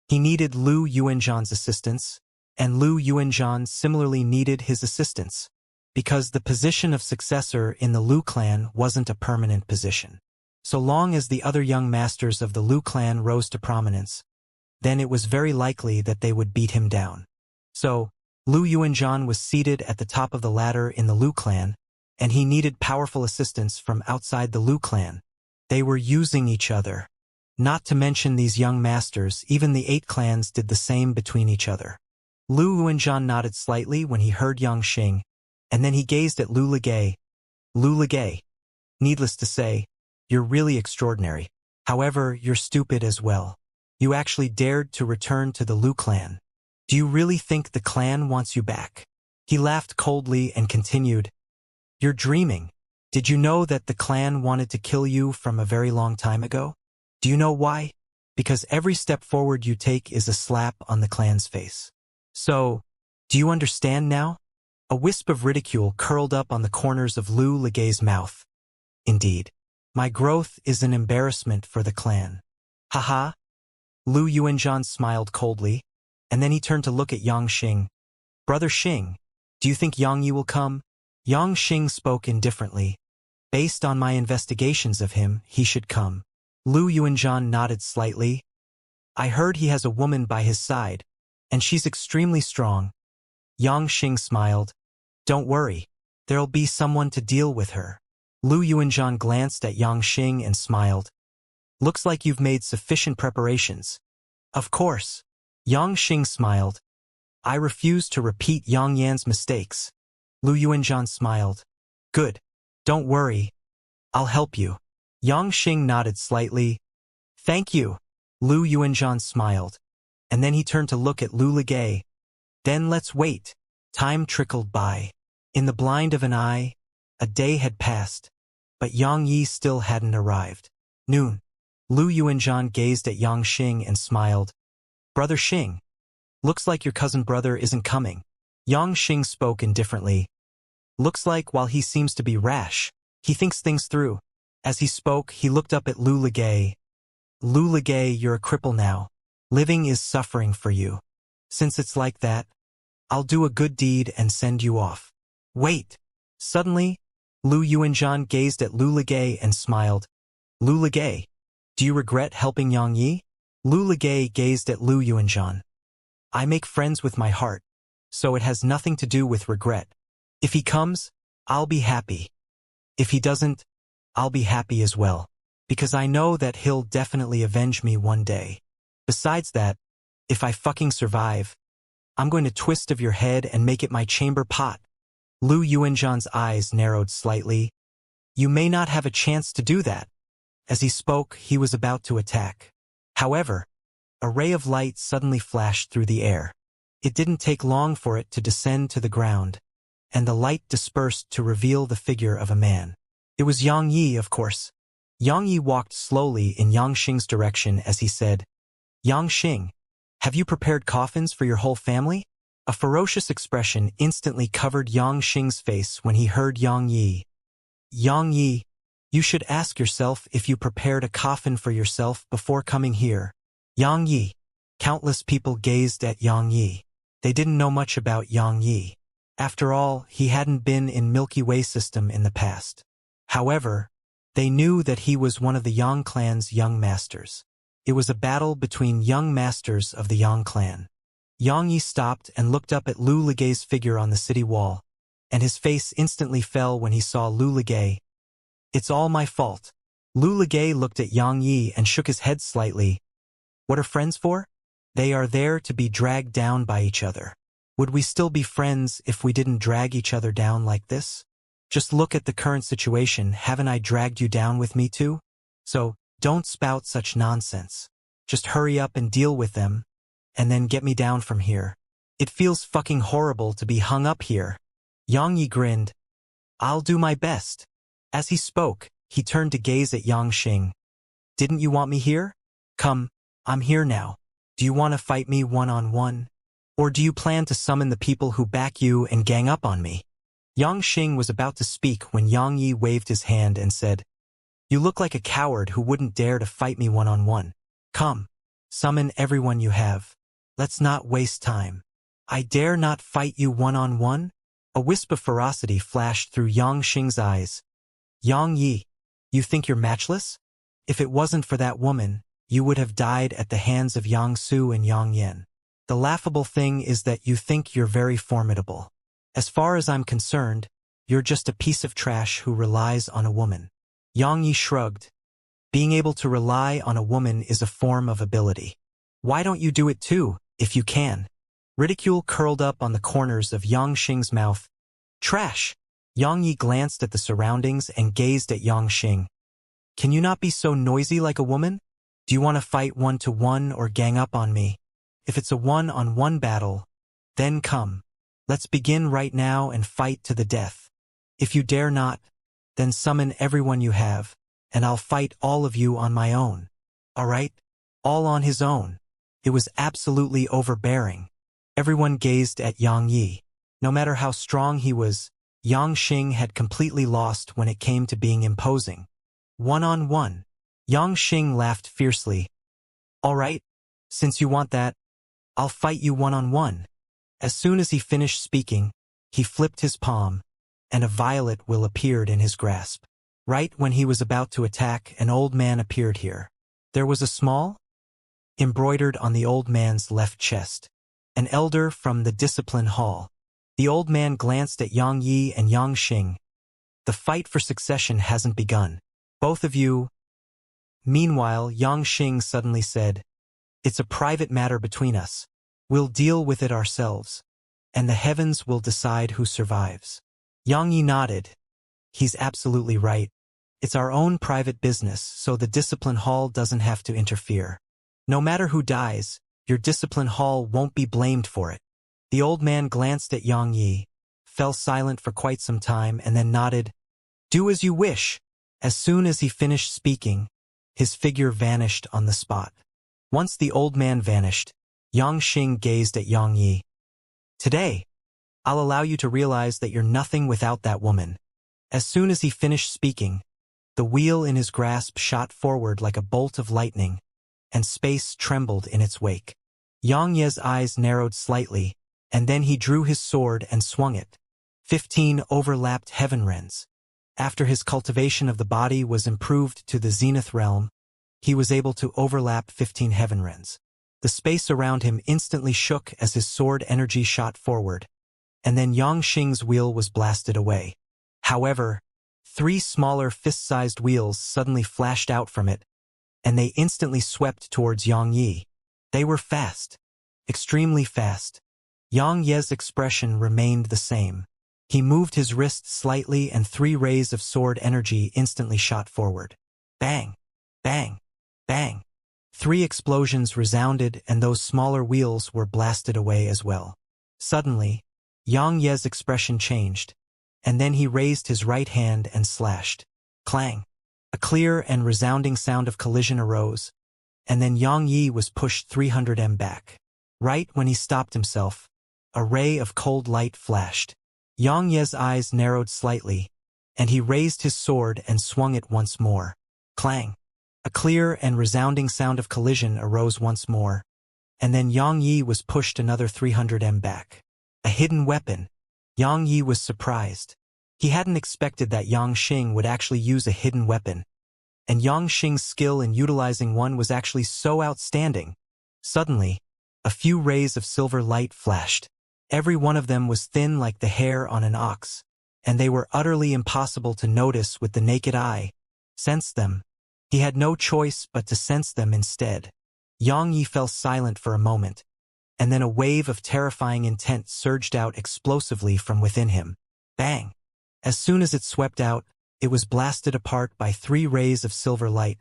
A: He needed Lu Yuanzhan's assistance, and Lu Yuanzhan similarly needed his assistance, because the position of successor in the Lu clan wasn't a permanent position. So long as the other young masters of the Lu clan rose to prominence, then it was very likely that they would beat him down. So, Lu Yuanzhan was seated at the top of the ladder in the Lu clan, and he needed powerful assistance from outside the Lu clan. They were using each other. Not to mention these young masters, even the 8 clans did the same between each other. Lu Yuanzhan nodded slightly when he heard Yang Xing, and then he gazed at Lu Ligay. Lu Ligay, needless to say, you're really extraordinary. However, you're stupid as well. You actually dared to return to the Lu clan. Do you really think the clan wants you back? He laughed coldly and continued, You're dreaming. Did you know that the clan wanted to kill you from a very long time ago? Do you know why? Because every step forward you take is a slap on the clan's face. So, do you understand now? A wisp of ridicule curled up on the corners of Lu Ligay's mouth. Indeed. My growth is an embarrassment for the clan. Haha. Lu Yuanzhan smiled coldly, and then he turned to look at Yang Xing. Brother Xing, do you think Yang Yi will come? Yang Xing spoke indifferently. Based on my investigations of him, he should come. Lu Yuanzhan nodded slightly. I heard he has a woman by his side, and she's extremely strong. Yang Xing smiled. Don't worry. There'll be someone to deal with her. Lu Yuanzhan glanced at Yang Xing and smiled. Looks like you've made sufficient preparations. Of course. Yang Xing smiled. I refuse to repeat Yang Yan's mistakes. Lu Yuanzhan smiled. Good. Don't worry. I'll help you. Yang Xing nodded slightly. Thank you. Lu Yuanzhan smiled. And then he turned to look at Lu Ligay. Then let's wait. Time trickled by. In the blind of an eye, a day had passed. But Yang Yi still hadn't arrived. Noon. Lu Yuanzhan gazed at Yang Xing and smiled. Brother Xing, looks like your cousin brother isn't coming. Yang Xing spoke indifferently. Looks like while he seems to be rash, he thinks things through. As he spoke, he looked up at Lu Ligay. Lu Ligay, you're a cripple now. Living is suffering for you. Since it's like that, I'll do a good deed and send you off. Wait. Suddenly, Lu Yuanzhan gazed at Lu Ligay and smiled. Lu Ligay, do you regret helping Yang Yi? Lu Ligay gazed at Lu Yuanzhan. I make friends with my heart, so it has nothing to do with regret. If he comes, I'll be happy. If he doesn't, I'll be happy as well, because I know that he'll definitely avenge me one day. Besides that, if I fucking survive, I'm going to twist of your head and make it my chamber pot. Lu Yuanzhan's eyes narrowed slightly. You may not have a chance to do that. As he spoke, he was about to attack. However, a ray of light suddenly flashed through the air. It didn't take long for it to descend to the ground, and the light dispersed to reveal the figure of a man. It was Yang Yi, of course. Yang Yi walked slowly in Yang Xing's direction as he said, Yang Xing, have you prepared coffins for your whole family? A ferocious expression instantly covered Yang Xing's face when he heard Yang Yi. Yang Yi, you should ask yourself if you prepared a coffin for yourself before coming here. Yang Yi. Countless people gazed at Yang Yi. They didn't know much about Yang Yi. After all, he hadn't been in Milky Way system in the past. However, they knew that he was one of the Yang clan's young masters. It was a battle between young masters of the Yang clan. Yang Yi stopped and looked up at Lu Ligay's figure on the city wall, and his face instantly fell when he saw Lu Ligay. It's all my fault. Lu Ligay looked at Yang Yi and shook his head slightly. What are friends for? They are there to be dragged down by each other. Would we still be friends if we didn't drag each other down like this? Just look at the current situation, haven't I dragged you down with me too? So, don't spout such nonsense. Just hurry up and deal with them, and then get me down from here. It feels fucking horrible to be hung up here. Yang Yi grinned. I'll do my best. As he spoke, he turned to gaze at Yang Xing. Didn't you want me here? Come, I'm here now. Do you want to fight me one-on-one? Or do you plan to summon the people who back you and gang up on me? Yang Xing was about to speak when Yang Yi waved his hand and said, You look like a coward who wouldn't dare to fight me one-on-one. Come, summon everyone you have. Let's not waste time. I dare not fight you one-on-one? A wisp of ferocity flashed through Yang Xing's eyes. Yang Yi, you think you're matchless? If it wasn't for that woman, you would have died at the hands of Yang Su and Yang Yan. The laughable thing is that you think you're very formidable. As far as I'm concerned, you're just a piece of trash who relies on a woman. Yang Yi shrugged. Being able to rely on a woman is a form of ability. Why don't you do it too, if you can? Ridicule curled up on the corners of Yang Xing's mouth. Trash! Yang Yi glanced at the surroundings and gazed at Yang Xing. Can you not be so noisy like a woman? Do you want to fight one-to-one or gang up on me? If it's a one-on-one battle, then come. Let's begin right now and fight to the death. If you dare not, then summon everyone you have, and I'll fight all of you on my own. All right? All on his own. It was absolutely overbearing. Everyone gazed at Yang Yi. No matter how strong he was, Yang Xing had completely lost when it came to being imposing. One-on-one. Yang Xing laughed fiercely. All right, since you want that, I'll fight you one-on-one. As soon as he finished speaking, he flipped his palm, and a violet will appeared in his grasp. Right when he was about to attack, an old man appeared here. There was a small, embroidered on the old man's left chest. An elder from the discipline hall. The old man glanced at Yang Yi and Yang Xing. The fight for succession hasn't begun. Both of you. Meanwhile, Yang Xing suddenly said, It's a private matter between us. We'll deal with it ourselves, and the heavens will decide who survives. Yang Yi nodded. He's absolutely right. It's our own private business, so the discipline hall doesn't have to interfere. No matter who dies, your discipline hall won't be blamed for it. The old man glanced at Yang Yi, fell silent for quite some time, and then nodded. Do as you wish. As soon as he finished speaking, his figure vanished on the spot. Once the old man vanished, Yang Xing gazed at Yang Yi. Today, I'll allow you to realize that you're nothing without that woman. As soon as he finished speaking, the wheel in his grasp shot forward like a bolt of lightning, and space trembled in its wake. Yang Ye's eyes narrowed slightly, and then he drew his sword and swung it. 15 overlapped heaven rends. After his cultivation of the body was improved to the zenith realm, he was able to overlap 15 heaven rends. The space around him instantly shook as his sword energy shot forward, and then Yang Xing's wheel was blasted away. However, 3 smaller fist-sized wheels suddenly flashed out from it, and they instantly swept towards Yang Yi. They were fast. Extremely fast. Yang Ye's expression remained the same. He moved his wrist slightly and 3 rays of sword energy instantly shot forward. Bang! Bang! Bang! 3 explosions resounded and those smaller wheels were blasted away as well. Suddenly, Yang Ye's expression changed, and then he raised his right hand and slashed. Clang! A clear and resounding sound of collision arose, and then Yang Yi was pushed 300 m back. Right when he stopped himself, a ray of cold light flashed. Xianxia's eyes narrowed slightly, and he raised his sword and swung it once more. Clang! A clear and resounding sound of collision arose once more, and then Yang Yi was pushed another 300 m back. A hidden weapon. Yang Yi was surprised. He hadn't expected that Yang Xing would actually use a hidden weapon, and Yang Xing's skill in utilizing one was actually so outstanding. Suddenly, a few rays of silver light flashed. Every one of them was thin like the hair on an ox, and they were utterly impossible to notice with the naked eye. Sense them. He had no choice but to sense them instead. Yang Yi fell silent for a moment, and then a wave of terrifying intent surged out explosively from within him. Bang! As soon as it swept out, it was blasted apart by 3 rays of silver light,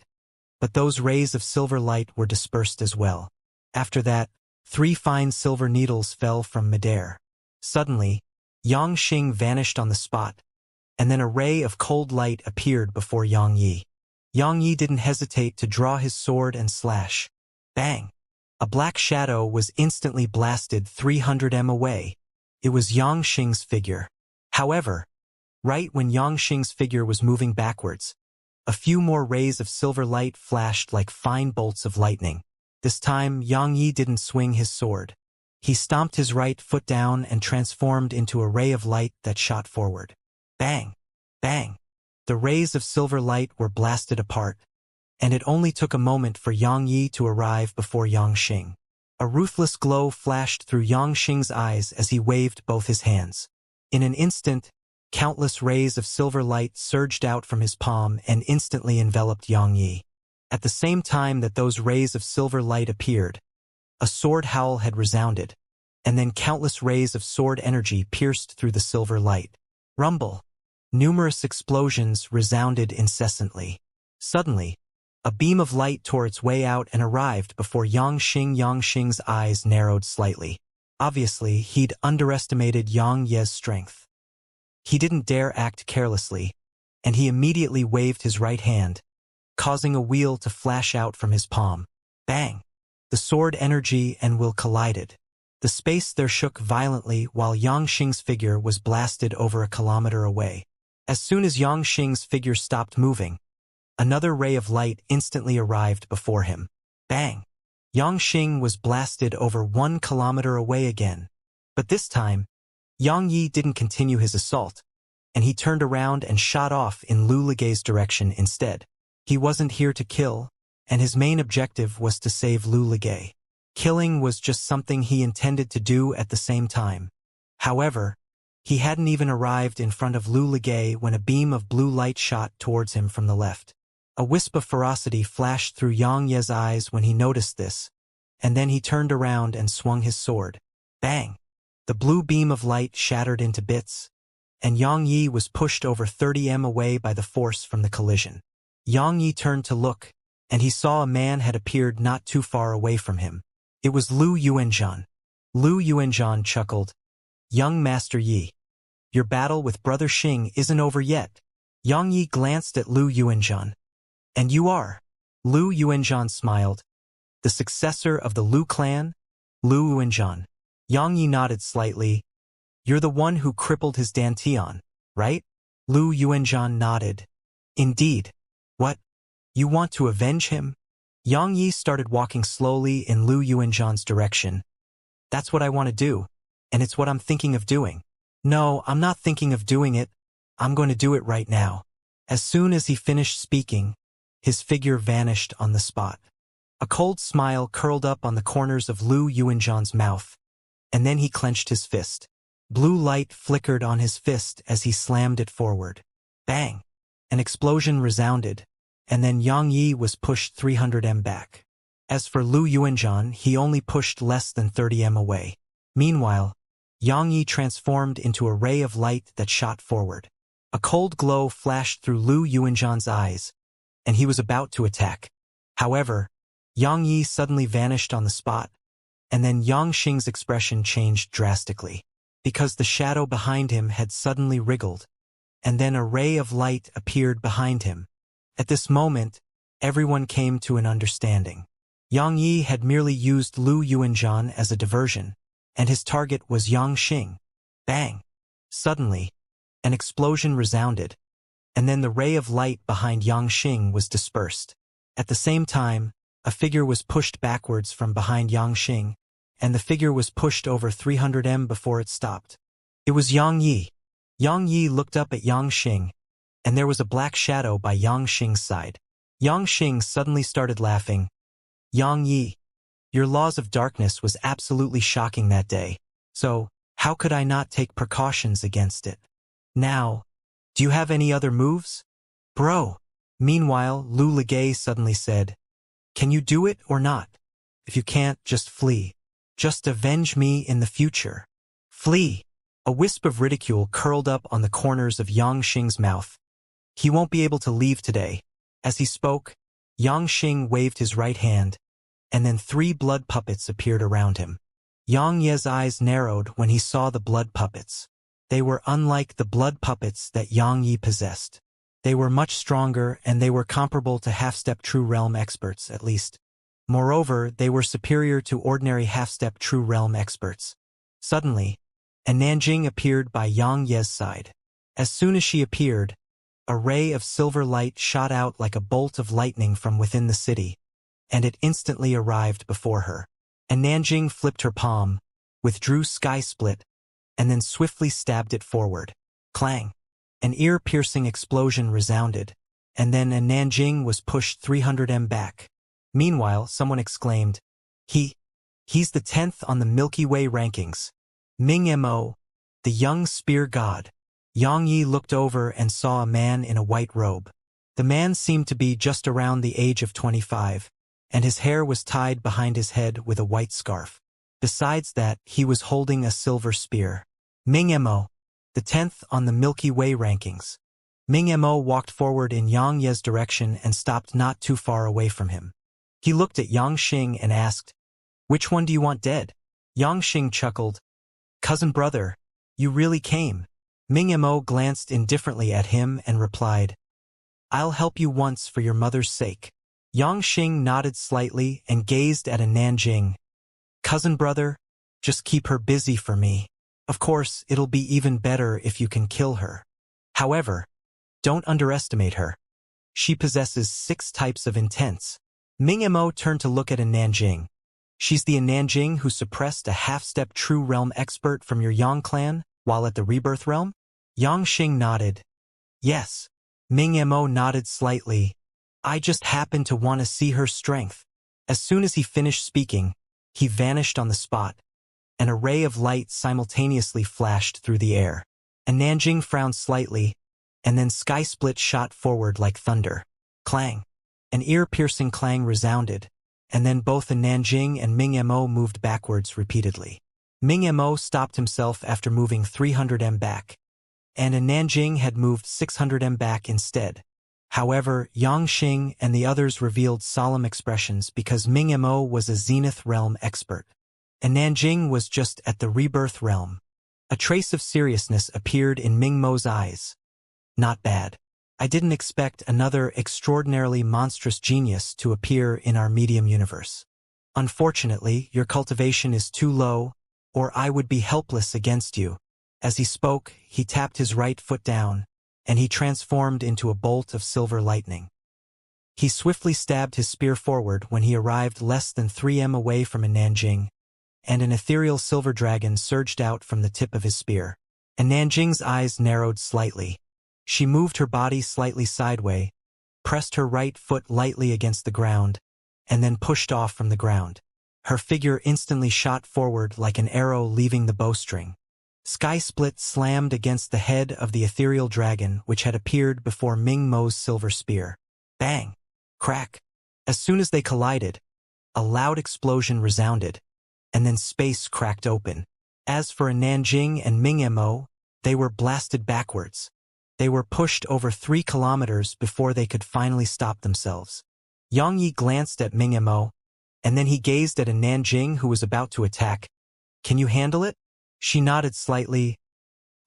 A: but those rays of silver light were dispersed as well. After that, 3 fine silver needles fell from midair. Suddenly, Yang Xing vanished on the spot, and then a ray of cold light appeared before Yang Yi. Yang Yi didn't hesitate to draw his sword and slash. Bang! A black shadow was instantly blasted 300 m away. It was Yang Xing's figure. However, right when Yang Xing's figure was moving backwards, a few more rays of silver light flashed like fine bolts of lightning. This time, Yang Yi didn't swing his sword. He stomped his right foot down and transformed into a ray of light that shot forward. Bang! Bang! The rays of silver light were blasted apart, and it only took a moment for Yang Yi to arrive before Yang Xing. A ruthless glow flashed through Yang Xing's eyes as he waved both his hands. In an instant, countless rays of silver light surged out from his palm and instantly enveloped Yang Yi. At the same time that those rays of silver light appeared, a sword howl had resounded, and then countless rays of sword energy pierced through the silver light. Rumble! Numerous explosions resounded incessantly. Suddenly, a beam of light tore its way out and arrived before Yang Xing. Yang Xing's eyes narrowed slightly. Obviously, he'd underestimated Yang Ye's strength. He didn't dare act carelessly, and he immediately waved his right hand, causing a wheel to flash out from his palm. Bang! The sword energy and will collided. The space there shook violently while Yang Xing's figure was blasted over a kilometer away. As soon as Yang Xing's figure stopped moving, another ray of light instantly arrived before him. Bang! Yang Xing was blasted over 1 kilometer away again. But this time, Yang Yi didn't continue his assault, and he turned around and shot off in Lu Ligei's direction instead. He wasn't here to kill, and his main objective was to save Lu Ligei. Killing was just something he intended to do at the same time. However, he hadn't even arrived in front of Lu Ligei when a beam of blue light shot towards him from the left. A wisp of ferocity flashed through Yang Ye's eyes when he noticed this, and then he turned around and swung his sword. Bang! The blue beam of light shattered into bits, and Yang Yi was pushed over 30 m away by the force from the collision. Yang Yi turned to look, and he saw a man had appeared not too far away from him. It was Lu Yuanzhan. Lu Yuanzhan chuckled. Young Master Yi, your battle with Brother Xing isn't over yet. Yang Yi glanced at Lu Yuanzhan. And you are? Lu Yuanzhan smiled. The successor of the Lu clan? Lu Yuanzhan. Yang Yi nodded slightly. You're the one who crippled his dantian, right? Lu Yuanzhan nodded. Indeed. What? You want to avenge him? Yang Yi started walking slowly in Lu Yuanzhan's direction. That's what I want to do, and it's what I'm thinking of doing. No, I'm not thinking of doing it. I'm going to do it right now. As soon as he finished speaking, his figure vanished on the spot. A cold smile curled up on the corners of Lu Yuanzhan's mouth, and then he clenched his fist. Blue light flickered on his fist as he slammed it forward. Bang! An explosion resounded, and then Yang Yi was pushed 300 m back. As for Lu Yuanzhan, he only pushed less than 30 m away. Meanwhile, Yang Yi transformed into a ray of light that shot forward. A cold glow flashed through Lu Yuanzhan's eyes, and he was about to attack. However, Yang Yi suddenly vanished on the spot, and then Yang Xing's expression changed drastically, because the shadow behind him had suddenly wriggled, and then a ray of light appeared behind him. At this moment, everyone came to an understanding. Yang Yi had merely used Lu Yuanzhan as a diversion, and his target was Xianxia. Bang! Suddenly, an explosion resounded, and then the ray of light behind Xianxia was dispersed. At the same time, a figure was pushed backwards from behind Xianxia, and the figure was pushed over 300 m before it stopped. It was Yang Yi. Yang Yi looked up at Xianxia, and there was a black shadow by Xianxia's side. Xianxia suddenly started laughing. Yang Yi, your laws of darkness was absolutely shocking that day, so how could I not take precautions against it? Now, do you have any other moves? Bro. Meanwhile, Lu Ligay suddenly said, can you do it or not? If you can't, just flee. Just avenge me in the future. Flee. A wisp of ridicule curled up on the corners of Xianxia's mouth. He won't be able to leave today. As he spoke, Xianxia waved his right hand, and then 3 blood puppets appeared around him. Yang Ye's eyes narrowed when he saw the blood puppets. They were unlike the blood puppets that Yang Yi possessed. They were much stronger, and they were comparable to half-step true realm experts, at least. Moreover, they were superior to ordinary half-step true realm experts. Suddenly, a Nanjing appeared by Yang Ye's side. As soon as she appeared, a ray of silver light shot out like a bolt of lightning from within the city, and it instantly arrived before her. A Nanjing flipped her palm, withdrew Sky Split, and then swiftly stabbed it forward. Clang! An ear-piercing explosion resounded, and then a Nanjing was pushed 300 m back. Meanwhile, someone exclaimed, He's the 10th on the Milky Way rankings. Ming Mo, the young spear god. Yang Yi looked over and saw a man in a white robe. The man seemed to be just around the age of 25, and his hair was tied behind his head with a white scarf. Besides that, he was holding a silver spear. Ming Mo, the 10th on the Milky Way rankings. Ming Mo walked forward in Yang Ye's direction and stopped not too far away from him. He looked at Xianxia and asked, which one do you want dead? Xianxia chuckled. Cousin brother, you really came. Ming Mo glanced indifferently at him and replied, I'll help you once for your mother's sake. Xianxia nodded slightly and gazed at a Nanjing. Cousin brother, just keep her busy for me. Of course, it'll be even better if you can kill her. However, don't underestimate her. She possesses 6 types of intents. Ming Mo turned to look at a Nanjing. She's the Nanjing who suppressed a half-step true realm expert from your Yang clan while at the rebirth realm? Xianxia nodded. Yes. Ming Mo nodded slightly. I just happened to want to see her strength. As soon as he finished speaking, he vanished on the spot, and a ray of light simultaneously flashed through the air. A Nanjing frowned slightly, and then Sky Split shot forward like thunder. Clang! An ear-piercing clang resounded, and then both the Nanjing and Ming Mo moved backwards repeatedly. Ming Mo stopped himself after moving 300 m back, and a Nanjing had moved 600 m back instead. However, Xianxia and the others revealed solemn expressions because Ming Mo was a Zenith realm expert, and Nanjing was just at the rebirth realm. A trace of seriousness appeared in Ming Mo's eyes. Not bad. I didn't expect another extraordinarily monstrous genius to appear in our medium universe. Unfortunately, your cultivation is too low, or I would be helpless against you. As he spoke, he tapped his right foot down, and he transformed into a bolt of silver lightning. He swiftly stabbed his spear forward when he arrived less than 3 m away from a Nanjing, and an ethereal silver dragon surged out from the tip of his spear. A Nanjing's eyes narrowed slightly. She moved her body slightly sideways, pressed her right foot lightly against the ground, and then pushed off from the ground. Her figure instantly shot forward like an arrow leaving the bowstring. Sky Split slammed against the head of the ethereal dragon which had appeared before Ming Mo's silver spear. Bang! Crack! As soon as they collided, a loud explosion resounded, and then space cracked open. As for a Nanjing and Ming Mo, they were blasted backwards. They were pushed over 3 kilometers before they could finally stop themselves. Yang Yi glanced at Ming Mo, and then he gazed at a Nanjing who was about to attack. Can you handle it? She nodded slightly.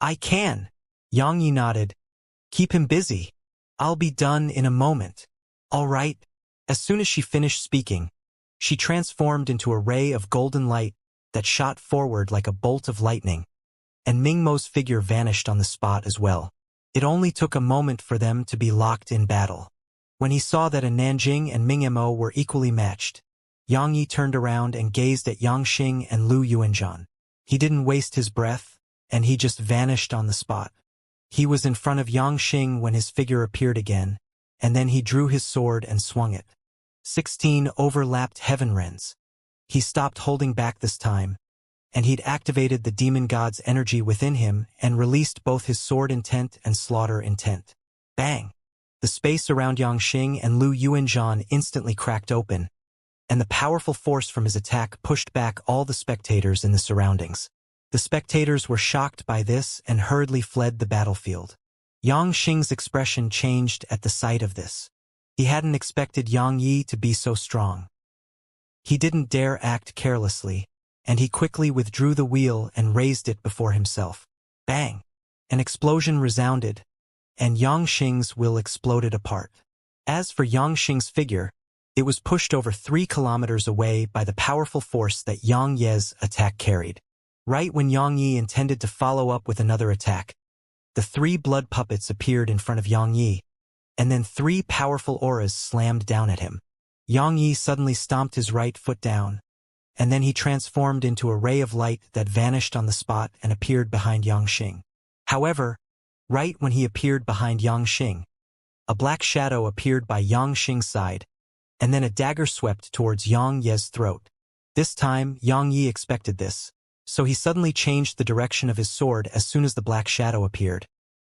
A: I can. Yang Yi nodded. Keep him busy. I'll be done in a moment. All right. As soon as she finished speaking, she transformed into a ray of golden light that shot forward like a bolt of lightning, and Mingmo's figure vanished on the spot as well. It only took a moment for them to be locked in battle. When he saw that Nanjing and Mingmo were equally matched, Yang Yi turned around and gazed at Yang Xing and Lu Yuanzhan. He didn't waste his breath, and he just vanished on the spot. He was in front of Yang Xing when his figure appeared again, and then he drew his sword and swung it. 16 overlapped heaven rends. He stopped holding back this time, and he'd activated the demon god's energy within him and released both his sword intent and slaughter intent. Bang! The space around Yang Xing and Lu Yuanzhan instantly cracked open, and the powerful force from his attack pushed back all the spectators in the surroundings. The spectators were shocked by this and hurriedly fled the battlefield. Yang Xing's expression changed at the sight of this. He hadn't expected Yang Yi to be so strong. He didn't dare act carelessly, and he quickly withdrew the wheel and raised it before himself. Bang! An explosion resounded, and Yang Xing's will exploded apart. As for Yang Xing's figure, it was pushed over 3 kilometers away by the powerful force that Yang Ye's attack carried. Right when Yang Yi intended to follow up with another attack, the 3 blood puppets appeared in front of Yang Yi, and then 3 powerful auras slammed down at him. Yang Yi suddenly stomped his right foot down, and then he transformed into a ray of light that vanished on the spot and appeared behind Yang Xing. However, right when he appeared behind Yang Xing, a black shadow appeared by Yang Xing's side, and then a dagger swept towards Yang Ye's throat. This time, Yang Yi expected this, so he suddenly changed the direction of his sword as soon as the black shadow appeared,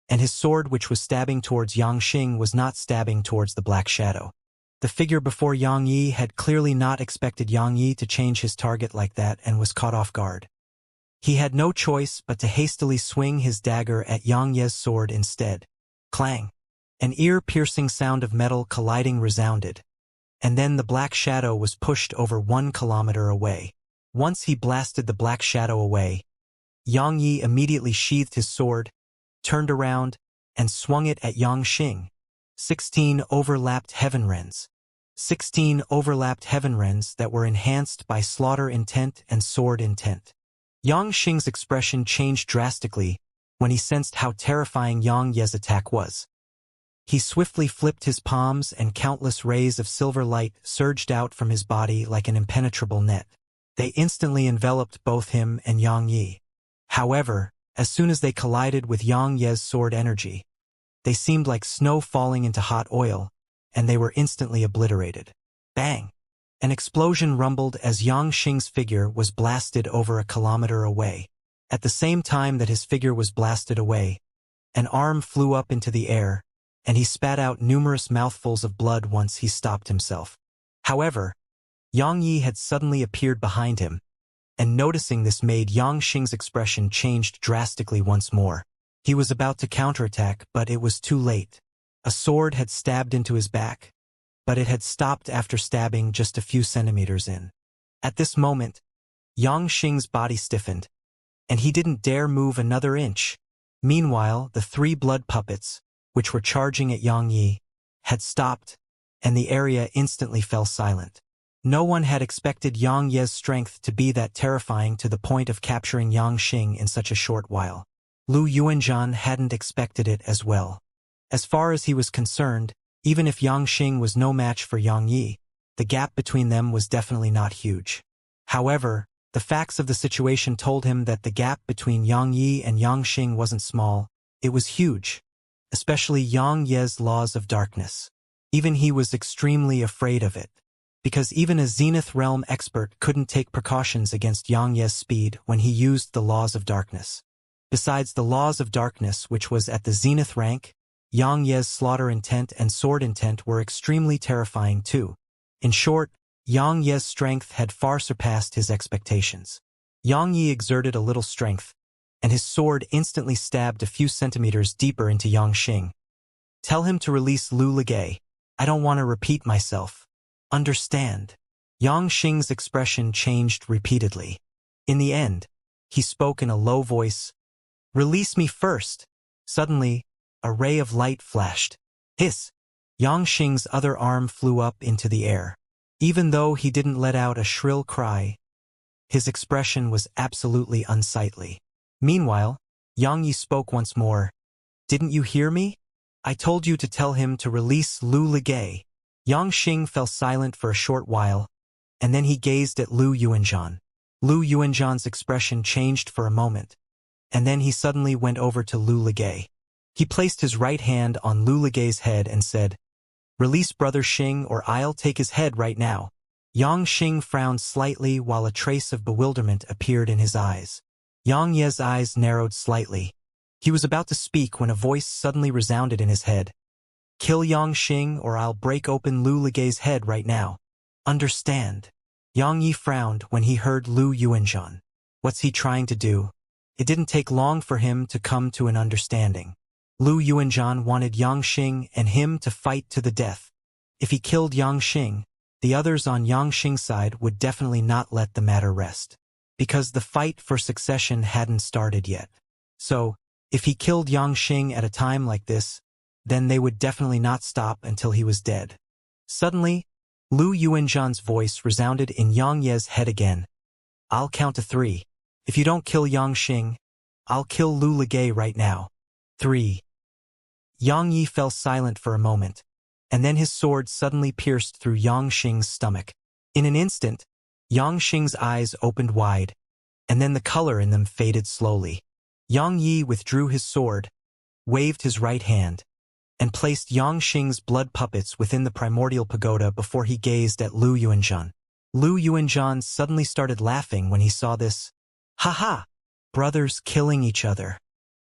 A: and his sword which was stabbing towards Yang Xing was not stabbing towards the black shadow. The figure before Yang Yi had clearly not expected Yang Yi to change his target like that and was caught off guard. He had no choice but to hastily swing his dagger at Yang Ye's sword instead. Clang! An ear-piercing sound of metal colliding resounded, and then the black shadow was pushed over 1 kilometer away. Once he blasted the black shadow away, Yang Yi immediately sheathed his sword, turned around, and swung it at Yang Xing. 16 overlapped heaven rends. 16 overlapped heaven rends that were enhanced by slaughter intent and sword intent. Yang Xing's expression changed drastically when he sensed how terrifying Yang Ye's attack was. He swiftly flipped his palms and countless rays of silver light surged out from his body like an impenetrable net. They instantly enveloped both him and Yang Yi. However, as soon as they collided with Yang Ye's sword energy, they seemed like snow falling into hot oil, and they were instantly obliterated. Bang! An explosion rumbled as Yang Xing's figure was blasted over 1 kilometer away. At the same time that his figure was blasted away, an arm flew up into the air, and he spat out numerous mouthfuls of blood once he stopped himself. However, Yang Yi had suddenly appeared behind him, and noticing this made Yang Xing's expression changed drastically once more. He was about to counterattack, but it was too late. A sword had stabbed into his back, but it had stopped after stabbing just a few centimeters in. At this moment, Yang Xing's body stiffened, and he didn't dare move another inch. Meanwhile, the 3 blood puppets, which were charging at Yang Yi, had stopped, and the area instantly fell silent. No one had expected Yang Ye's strength to be that terrifying to the point of capturing Yang Xing in such a short while. Lu Yuanzhan hadn't expected it as well. As far as he was concerned, even if Yang Xing was no match for Yang Yi, the gap between them was definitely not huge. However, the facts of the situation told him that the gap between Yang Yi and Yang Xing wasn't small, it was huge. Especially Yang Ye's laws of darkness. Even he was extremely afraid of it, because even a Zenith Realm expert couldn't take precautions against Yang Ye's speed when he used the laws of darkness. Besides the laws of darkness, which was at the Zenith rank, Yang Ye's slaughter intent and sword intent were extremely terrifying too. In short, Yang Ye's strength had far surpassed his expectations. Yang Yi exerted a little strength, and his sword instantly stabbed a few centimeters deeper into Yang Xing. Tell him to release Lu Ligay. I don't want to repeat myself. Understand? Yang Xing's expression changed repeatedly. In the end, he spoke in a low voice. Release me first. Suddenly, a ray of light flashed. Hiss! Yang Xing's other arm flew up into the air. Even though he didn't let out a shrill cry, His expression was absolutely unsightly. Meanwhile, Yang Yi spoke once more. "Didn't you hear me? I told you to tell him to release Lu Ligay." Yang Xing fell silent for a short while, and then he gazed at Lu Yuanzhan. Lu Yuanzhan's expression changed for a moment, and then he suddenly went over to Lu Ligay. He placed his right hand on Lu Ligay's head and said, "Release Brother Xing or I'll take his head right now." Yang Xing frowned slightly while a trace of bewilderment appeared in his eyes. Yang Ye's eyes narrowed slightly. He was about to speak when a voice suddenly resounded in his head. "Kill Yang Xing or I'll break open Lu Ligay's head right now. Understand?" Yang Yi frowned when he heard Lu Yuanzhan. What's he trying to do? It didn't take long for him to come to an understanding. Lu Yuanzhan wanted Yang Xing and him to fight to the death. If he killed Yang Xing, the others on Yang Xing's side would definitely not let the matter rest, because the fight for succession hadn't started yet. So, if he killed Yang Xing at a time like this, then they would definitely not stop until he was dead. Suddenly, Lu Yuanzhan's voice resounded in Yang Ye's head again. "I'll count to 3. If you don't kill Yang Xing, I'll kill Lu Ligay right now. 3. Yang Yi fell silent for a moment, and then his sword suddenly pierced through Yang Xing's stomach. In an instant, Yang Xing's eyes opened wide, and then the color in them faded slowly. Yang Yi withdrew his sword, waved his right hand, and placed Yang Xing's blood puppets within the primordial pagoda before he gazed at Lu Yuanzhan. Lu Yuanzhan suddenly started laughing when he saw this. "Ha ha! Brothers killing each other.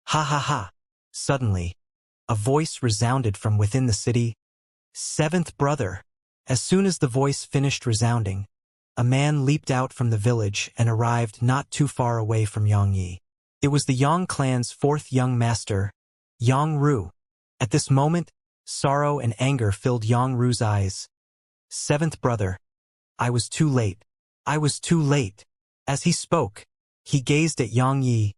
A: Ha ha ha!" Suddenly, a voice resounded from within the city. "Seventh brother." As soon as the voice finished resounding, a man leaped out from the village and arrived not too far away from Yang Yi. It was the Yang clan's 4th young master, Yang Ru. At this moment, sorrow and anger filled Yang Ru's eyes. "Seventh brother, I was too late. I was too late." As he spoke, he gazed at Yang Yi.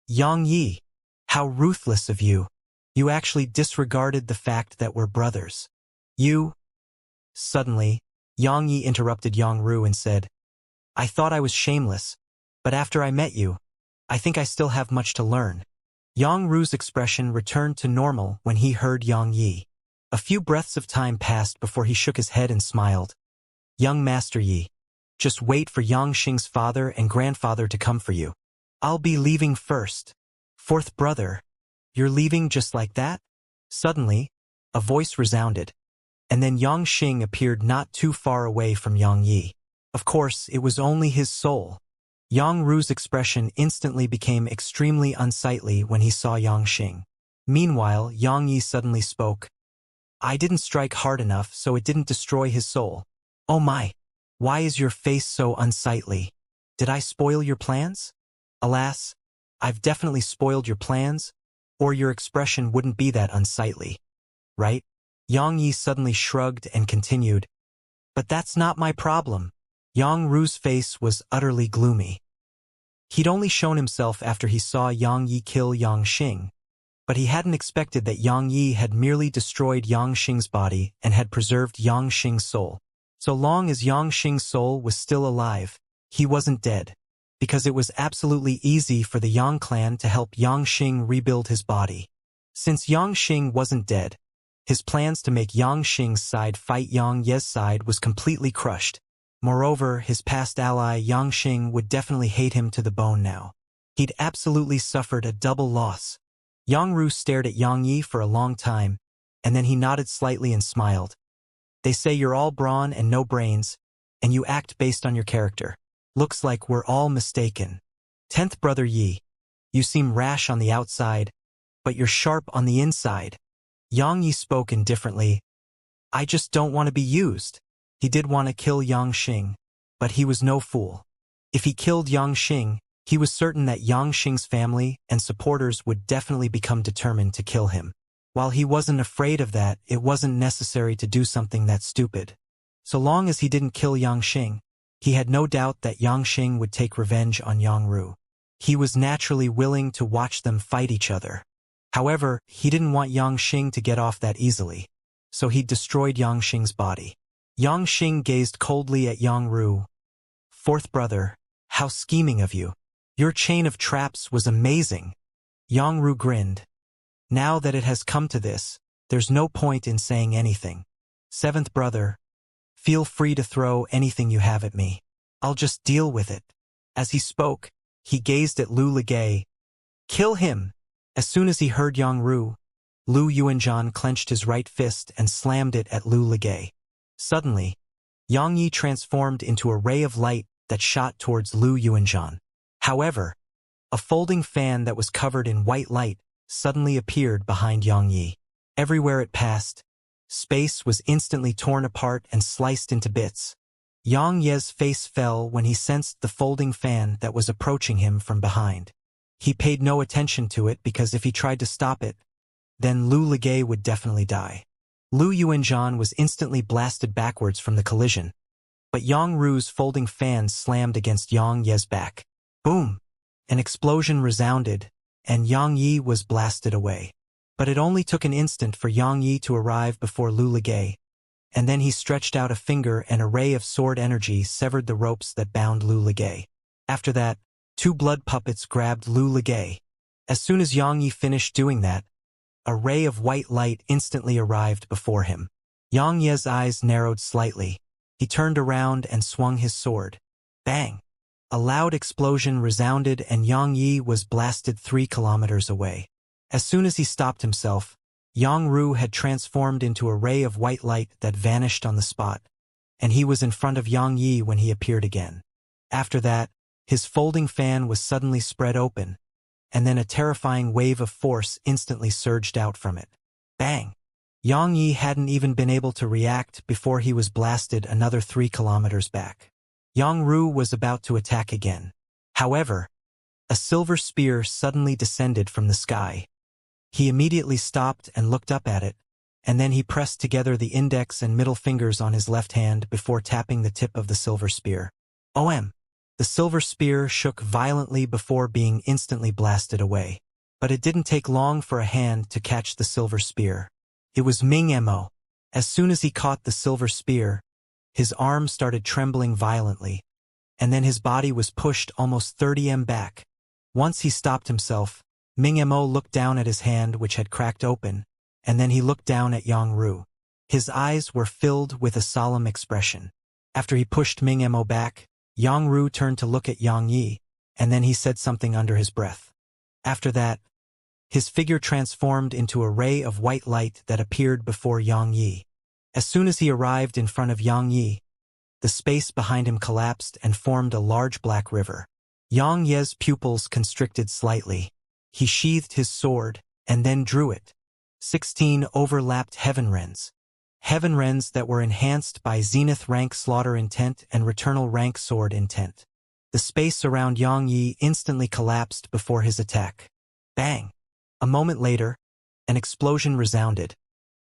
A: "Yang Yi, how ruthless of you. You actually disregarded the fact that we're brothers. You—" Suddenly, Yang Yi interrupted Yang Ru and said, "I thought I was shameless, but after I met you, I think I still have much to learn." Yang Ru's expression returned to normal when he heard Yang Yi. A few breaths of time passed before he shook his head and smiled. "Young Master Yi, just wait for Yang Xing's father and grandfather to come for you. I'll be leaving first." "Fourth brother, you're leaving just like that?" Suddenly, a voice resounded, and then Yang Xing appeared not too far away from Yang Yi. Of course, it was only his soul. Yang Ru's expression instantly became extremely unsightly when he saw Yang Xing. Meanwhile, Yang Yi suddenly spoke. "I didn't strike hard enough, so it didn't destroy his soul. Oh my! Why is your face so unsightly? Did I spoil your plans?" "Alas, I've definitely spoiled your plans, or your expression wouldn't be that unsightly, right?" Yang Yi suddenly shrugged and continued. "But that's not my problem." Yang Ru's face was utterly gloomy. He'd only shown himself after he saw Yang Yi kill Yang Xing, but he hadn't expected that Yang Yi had merely destroyed Yang Xing's body and had preserved Yang Xing's soul. So long as Yang Xing's soul was still alive, he wasn't dead, because it was absolutely easy for the Yang clan to help Yang Xing rebuild his body. Since Yang Xing wasn't dead, his plans to make Yang Xing's side fight Yang Ye's side was completely crushed. Moreover, his past ally Yang Xing would definitely hate him to the bone now. He'd absolutely suffered a double loss. Yang Ru stared at Yang Yi for a long time, and then he nodded slightly and smiled. "They say you're all brawn and no brains, and you act based on your character. Looks like we're all mistaken. 10th brother Yi, you seem rash on the outside, but you're sharp on the inside." Yang Yi spoke indifferently. "I just don't want to be used." He did want to kill Yang Xing, but he was no fool. If he killed Yang Xing, he was certain that Yang Xing's family and supporters would definitely become determined to kill him. While he wasn't afraid of that, it wasn't necessary to do something that stupid. So long as he didn't kill Yang Xing, he had no doubt that Yang Xing would take revenge on Yang Ru. He was naturally willing to watch them fight each other. However, he didn't want Yang Xing to get off that easily, so he destroyed Yang Xing's body. Yang Xing gazed coldly at Yang Ru. "Fourth brother, How scheming of you. Your chain of traps was amazing. Yang Ru grinned. Now that it has come to this, there's no point in saying anything. Seventh brother, feel free to throw anything you have at me. I'll just deal with it. As he spoke, he gazed at Lu Ligay. Kill him! As soon as he heard Yang Ru, Lu Yuanzhan clenched his right fist and slammed it at Lu Ligay. Suddenly, Yang Yi transformed into a ray of light that shot towards Lu Yuanzhan. However, a folding fan that was covered in white light suddenly appeared behind Yang Yi. Everywhere it passed, space was instantly torn apart and sliced into bits. Yang Ye's face fell when he sensed the folding fan that was approaching him from behind. He paid no attention to it because if he tried to stop it, then Lu Ligay would definitely die. Lu Yuanzhan was instantly blasted backwards from the collision, but Yang Ru's folding fan slammed against Yang Ye's back. Boom! An explosion resounded, and Yang Yi was blasted away. But it only took an instant for Yang Yi to arrive before Lu Ligay, and then he stretched out a finger and a ray of sword energy severed the ropes that bound Lu Ligay. After that, two blood puppets grabbed Lu Ligay. As soon as Yang Yi finished doing that, a ray of white light instantly arrived before him. Yang Ye's eyes narrowed slightly. He turned around and swung his sword. Bang! A loud explosion resounded and Yang Yi was blasted 3 kilometers away. As soon as he stopped himself, Yang Ru had transformed into a ray of white light that vanished on the spot, and he was in front of Yang Yi when he appeared again. After that, his folding fan was suddenly spread open, and then a terrifying wave of force instantly surged out from it. Bang! Yang Yi hadn't even been able to react before he was blasted another 3 kilometers back. Yang Ru was about to attack again. However, a silver spear suddenly descended from the sky. He immediately stopped and looked up at it, and then he pressed together the index and middle fingers on his left hand before tapping the tip of the silver spear. OM! The silver spear shook violently before being instantly blasted away. But it didn't take long for a hand to catch the silver spear. It was Ming Mo. As soon as he caught the silver spear, his arm started trembling violently, and then his body was pushed almost 30 m back. Once he stopped himself, Ming Mo looked down at his hand which had cracked open, and then he looked down at Yang Ru. His eyes were filled with a solemn expression. After he pushed Ming Mo back, Yang Ru turned to look at Yang Yi, and then he said something under his breath. After that, his figure transformed into a ray of white light that appeared before Yang Yi. As soon as he arrived in front of Yang Yi, the space behind him collapsed and formed a large black river. Yang Ye's pupils constricted slightly. He sheathed his sword, and then drew it. 16 overlapped heaven wrens. Heaven wrens that were enhanced by zenith rank slaughter intent and returnal rank sword intent. The space around Yang Yi instantly collapsed before his attack. Bang! A moment later, an explosion resounded,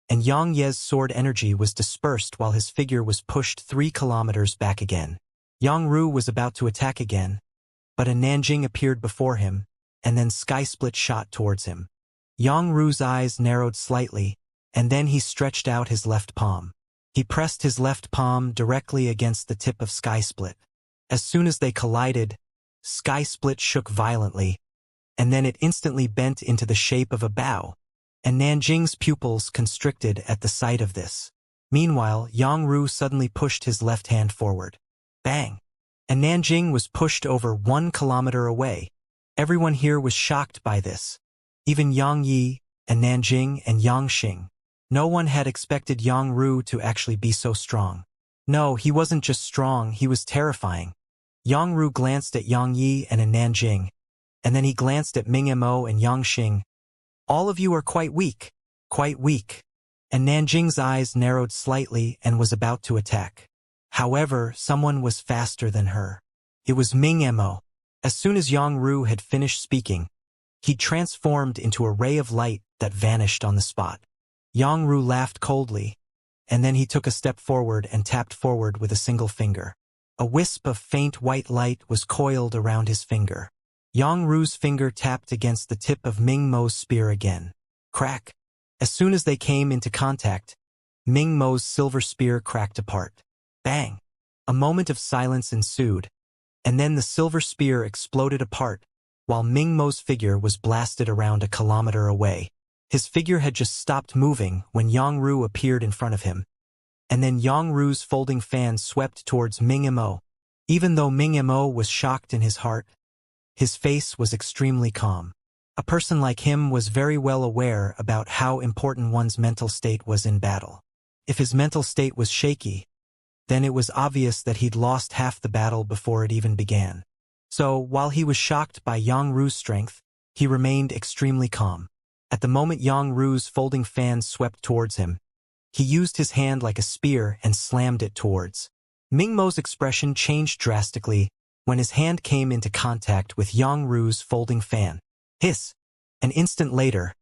A: and Yang Ye's sword energy was dispersed while his figure was pushed 3 kilometers back again. Yang Ru was about to attack again, but a Nanjing appeared before him, and then Sky Split shot towards him. Yang Ru's eyes narrowed slightly, and then he stretched out his left palm. He pressed his left palm directly against the tip of Sky Split. As soon as they collided, Sky Split shook violently, and then it instantly bent into the shape of a bow, and Nanjing's pupils constricted at the sight of this. Meanwhile, Yang Ru suddenly pushed his left hand forward. Bang! And Nanjing was pushed over 1 kilometer away. Everyone here was shocked by this. Even Yang Yi, and Nanjing, and Yang Xing. No one had expected Yang Ru to actually be so strong. No, he wasn't just strong, he was terrifying. Yang Ru glanced at Yang Yi and Nanjing, and then he glanced at Ming Mo and Yang Xing. All of you are quite weak. Quite weak. And Nanjing's eyes narrowed slightly and was about to attack. However, someone was faster than her. It was Ming Mo. As soon as Yang Ru had finished speaking, he transformed into a ray of light that vanished on the spot. Yang Ru laughed coldly, and then he took a step forward and tapped forward with a single finger. A wisp of faint white light was coiled around his finger. Yang Ru's finger tapped against the tip of Ming Mo's spear again. Crack! As soon as they came into contact, Ming Mo's silver spear cracked apart. Bang! A moment of silence ensued, and then the silver spear exploded apart, while Ming Mo's figure was blasted around a kilometer away. His figure had just stopped moving when Yang Ru appeared in front of him, and then Yang Ru's folding fan swept towards Ming Mo. Even though Ming Mo was shocked in his heart, his face was extremely calm. A person like him was very well aware about how important one's mental state was in battle. If his mental state was shaky, then it was obvious that he'd lost half the battle before it even began. So, while he was shocked by Yang Ru's strength, he remained extremely calm. At the moment Yang Ru's folding fan swept towards him, he used his hand like a spear and slammed it towards. Ming Mo's expression changed drastically when his hand came into contact with Yang Ru's folding fan. Hiss! An instant later,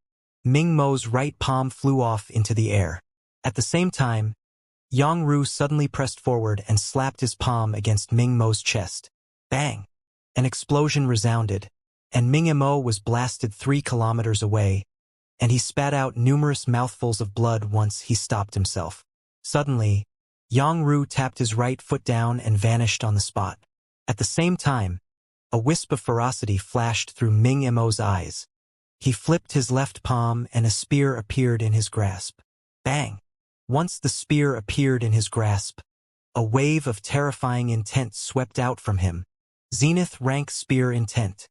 A: Ming Mo's right palm flew off into the air. At the same time, Yang Ru suddenly pressed forward and slapped his palm against Ming Mo's chest. Bang! An explosion resounded, and Ming Mo was blasted 3 kilometers away, and he spat out numerous mouthfuls of blood once he stopped himself. Suddenly, Yang Ru tapped his right foot down and vanished on the spot. At the same time, a wisp of ferocity flashed through Ming Mo's eyes. He flipped his left palm and a spear appeared in his grasp. Bang! Once the spear appeared in his grasp, a wave of terrifying intent swept out from him. Zenith rank spear intent.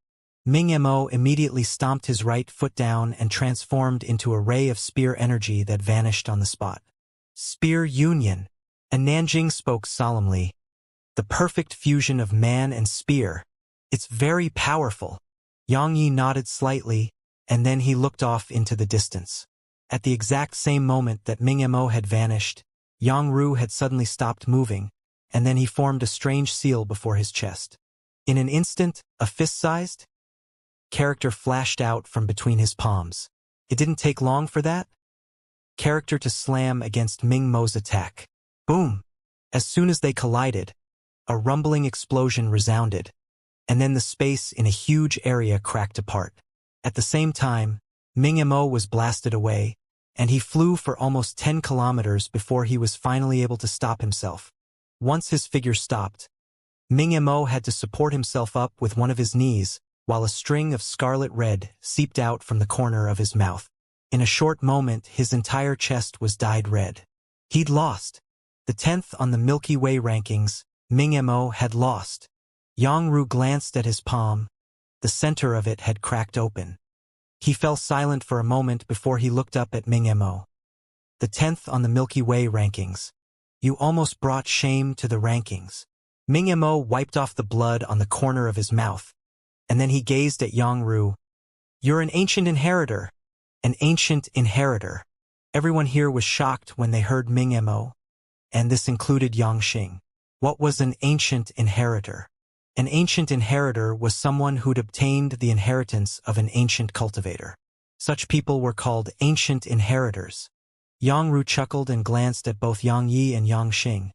A: Ming Mo immediately stomped his right foot down and transformed into a ray of spear energy that vanished on the spot. Spear union. And Nanjing spoke solemnly. The perfect fusion of man and spear. It's very powerful. Yang Yi nodded slightly, and then he looked off into the distance. At the exact same moment that Ming Mo had vanished, Yang Ru had suddenly stopped moving, and then he formed a strange seal before his chest. In an instant, a fist-sized character flashed out from between his palms. It didn't take long for that character to slam against Ming Mo's attack. Boom! As soon as they collided, a rumbling explosion resounded, and then the space in a huge area cracked apart. At the same time, Ming Mo was blasted away, and he flew for almost 10 kilometers before he was finally able to stop himself. Once his figure stopped, Ming Mo had to support himself up with one of his knees, while a string of scarlet red seeped out from the corner of his mouth. In a short moment, his entire chest was dyed red. He'd lost. The 10th on the Milky Way rankings, Ming Mo had lost. Yang Ru glanced at his palm. The center of it had cracked open. He fell silent for a moment before he looked up at Ming Mo. The 10th on the Milky Way rankings. You almost brought shame to the rankings. Ming Mo wiped off the blood on the corner of his mouth, and then he gazed at Yang Ru. You're an ancient inheritor. An ancient inheritor. Everyone here was shocked when they heard Ming Mo, and this included Yang Xing. What was an ancient inheritor? An ancient inheritor was someone who'd obtained the inheritance of an ancient cultivator. Such people were called ancient inheritors. Yang Ru chuckled and glanced at both Yang Yi and Yang Xing.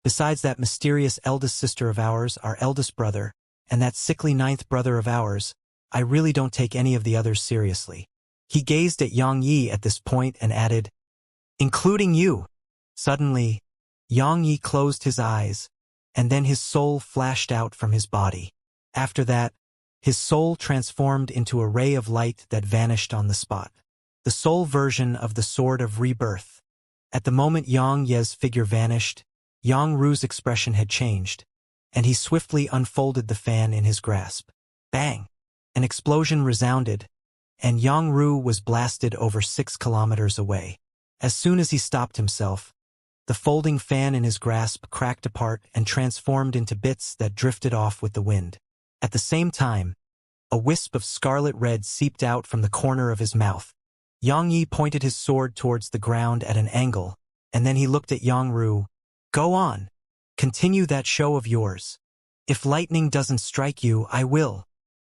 A: Besides that mysterious eldest sister of ours, our eldest brother, and that sickly 9th brother of ours, I really don't take any of the others seriously. He gazed at Yang Yi at this point and added, including you. Suddenly, Yang Yi closed his eyes, and then his soul flashed out from his body. After that, his soul transformed into a ray of light that vanished on the spot. The soul version of the Sword of Rebirth. At the moment Yang Ye's figure vanished, Yang Ru's expression had changed, and he swiftly unfolded the fan in his grasp. Bang! An explosion resounded, and Yang Ru was blasted over 6 kilometers away. As soon as he stopped himself, the folding fan in his grasp cracked apart and transformed into bits that drifted off with the wind. At the same time, a wisp of scarlet red seeped out from the corner of his mouth. Yang Yi pointed his sword towards the ground at an angle, and then he looked at Yang Ru. Go on. Continue that show of yours. If lightning doesn't strike you, I will.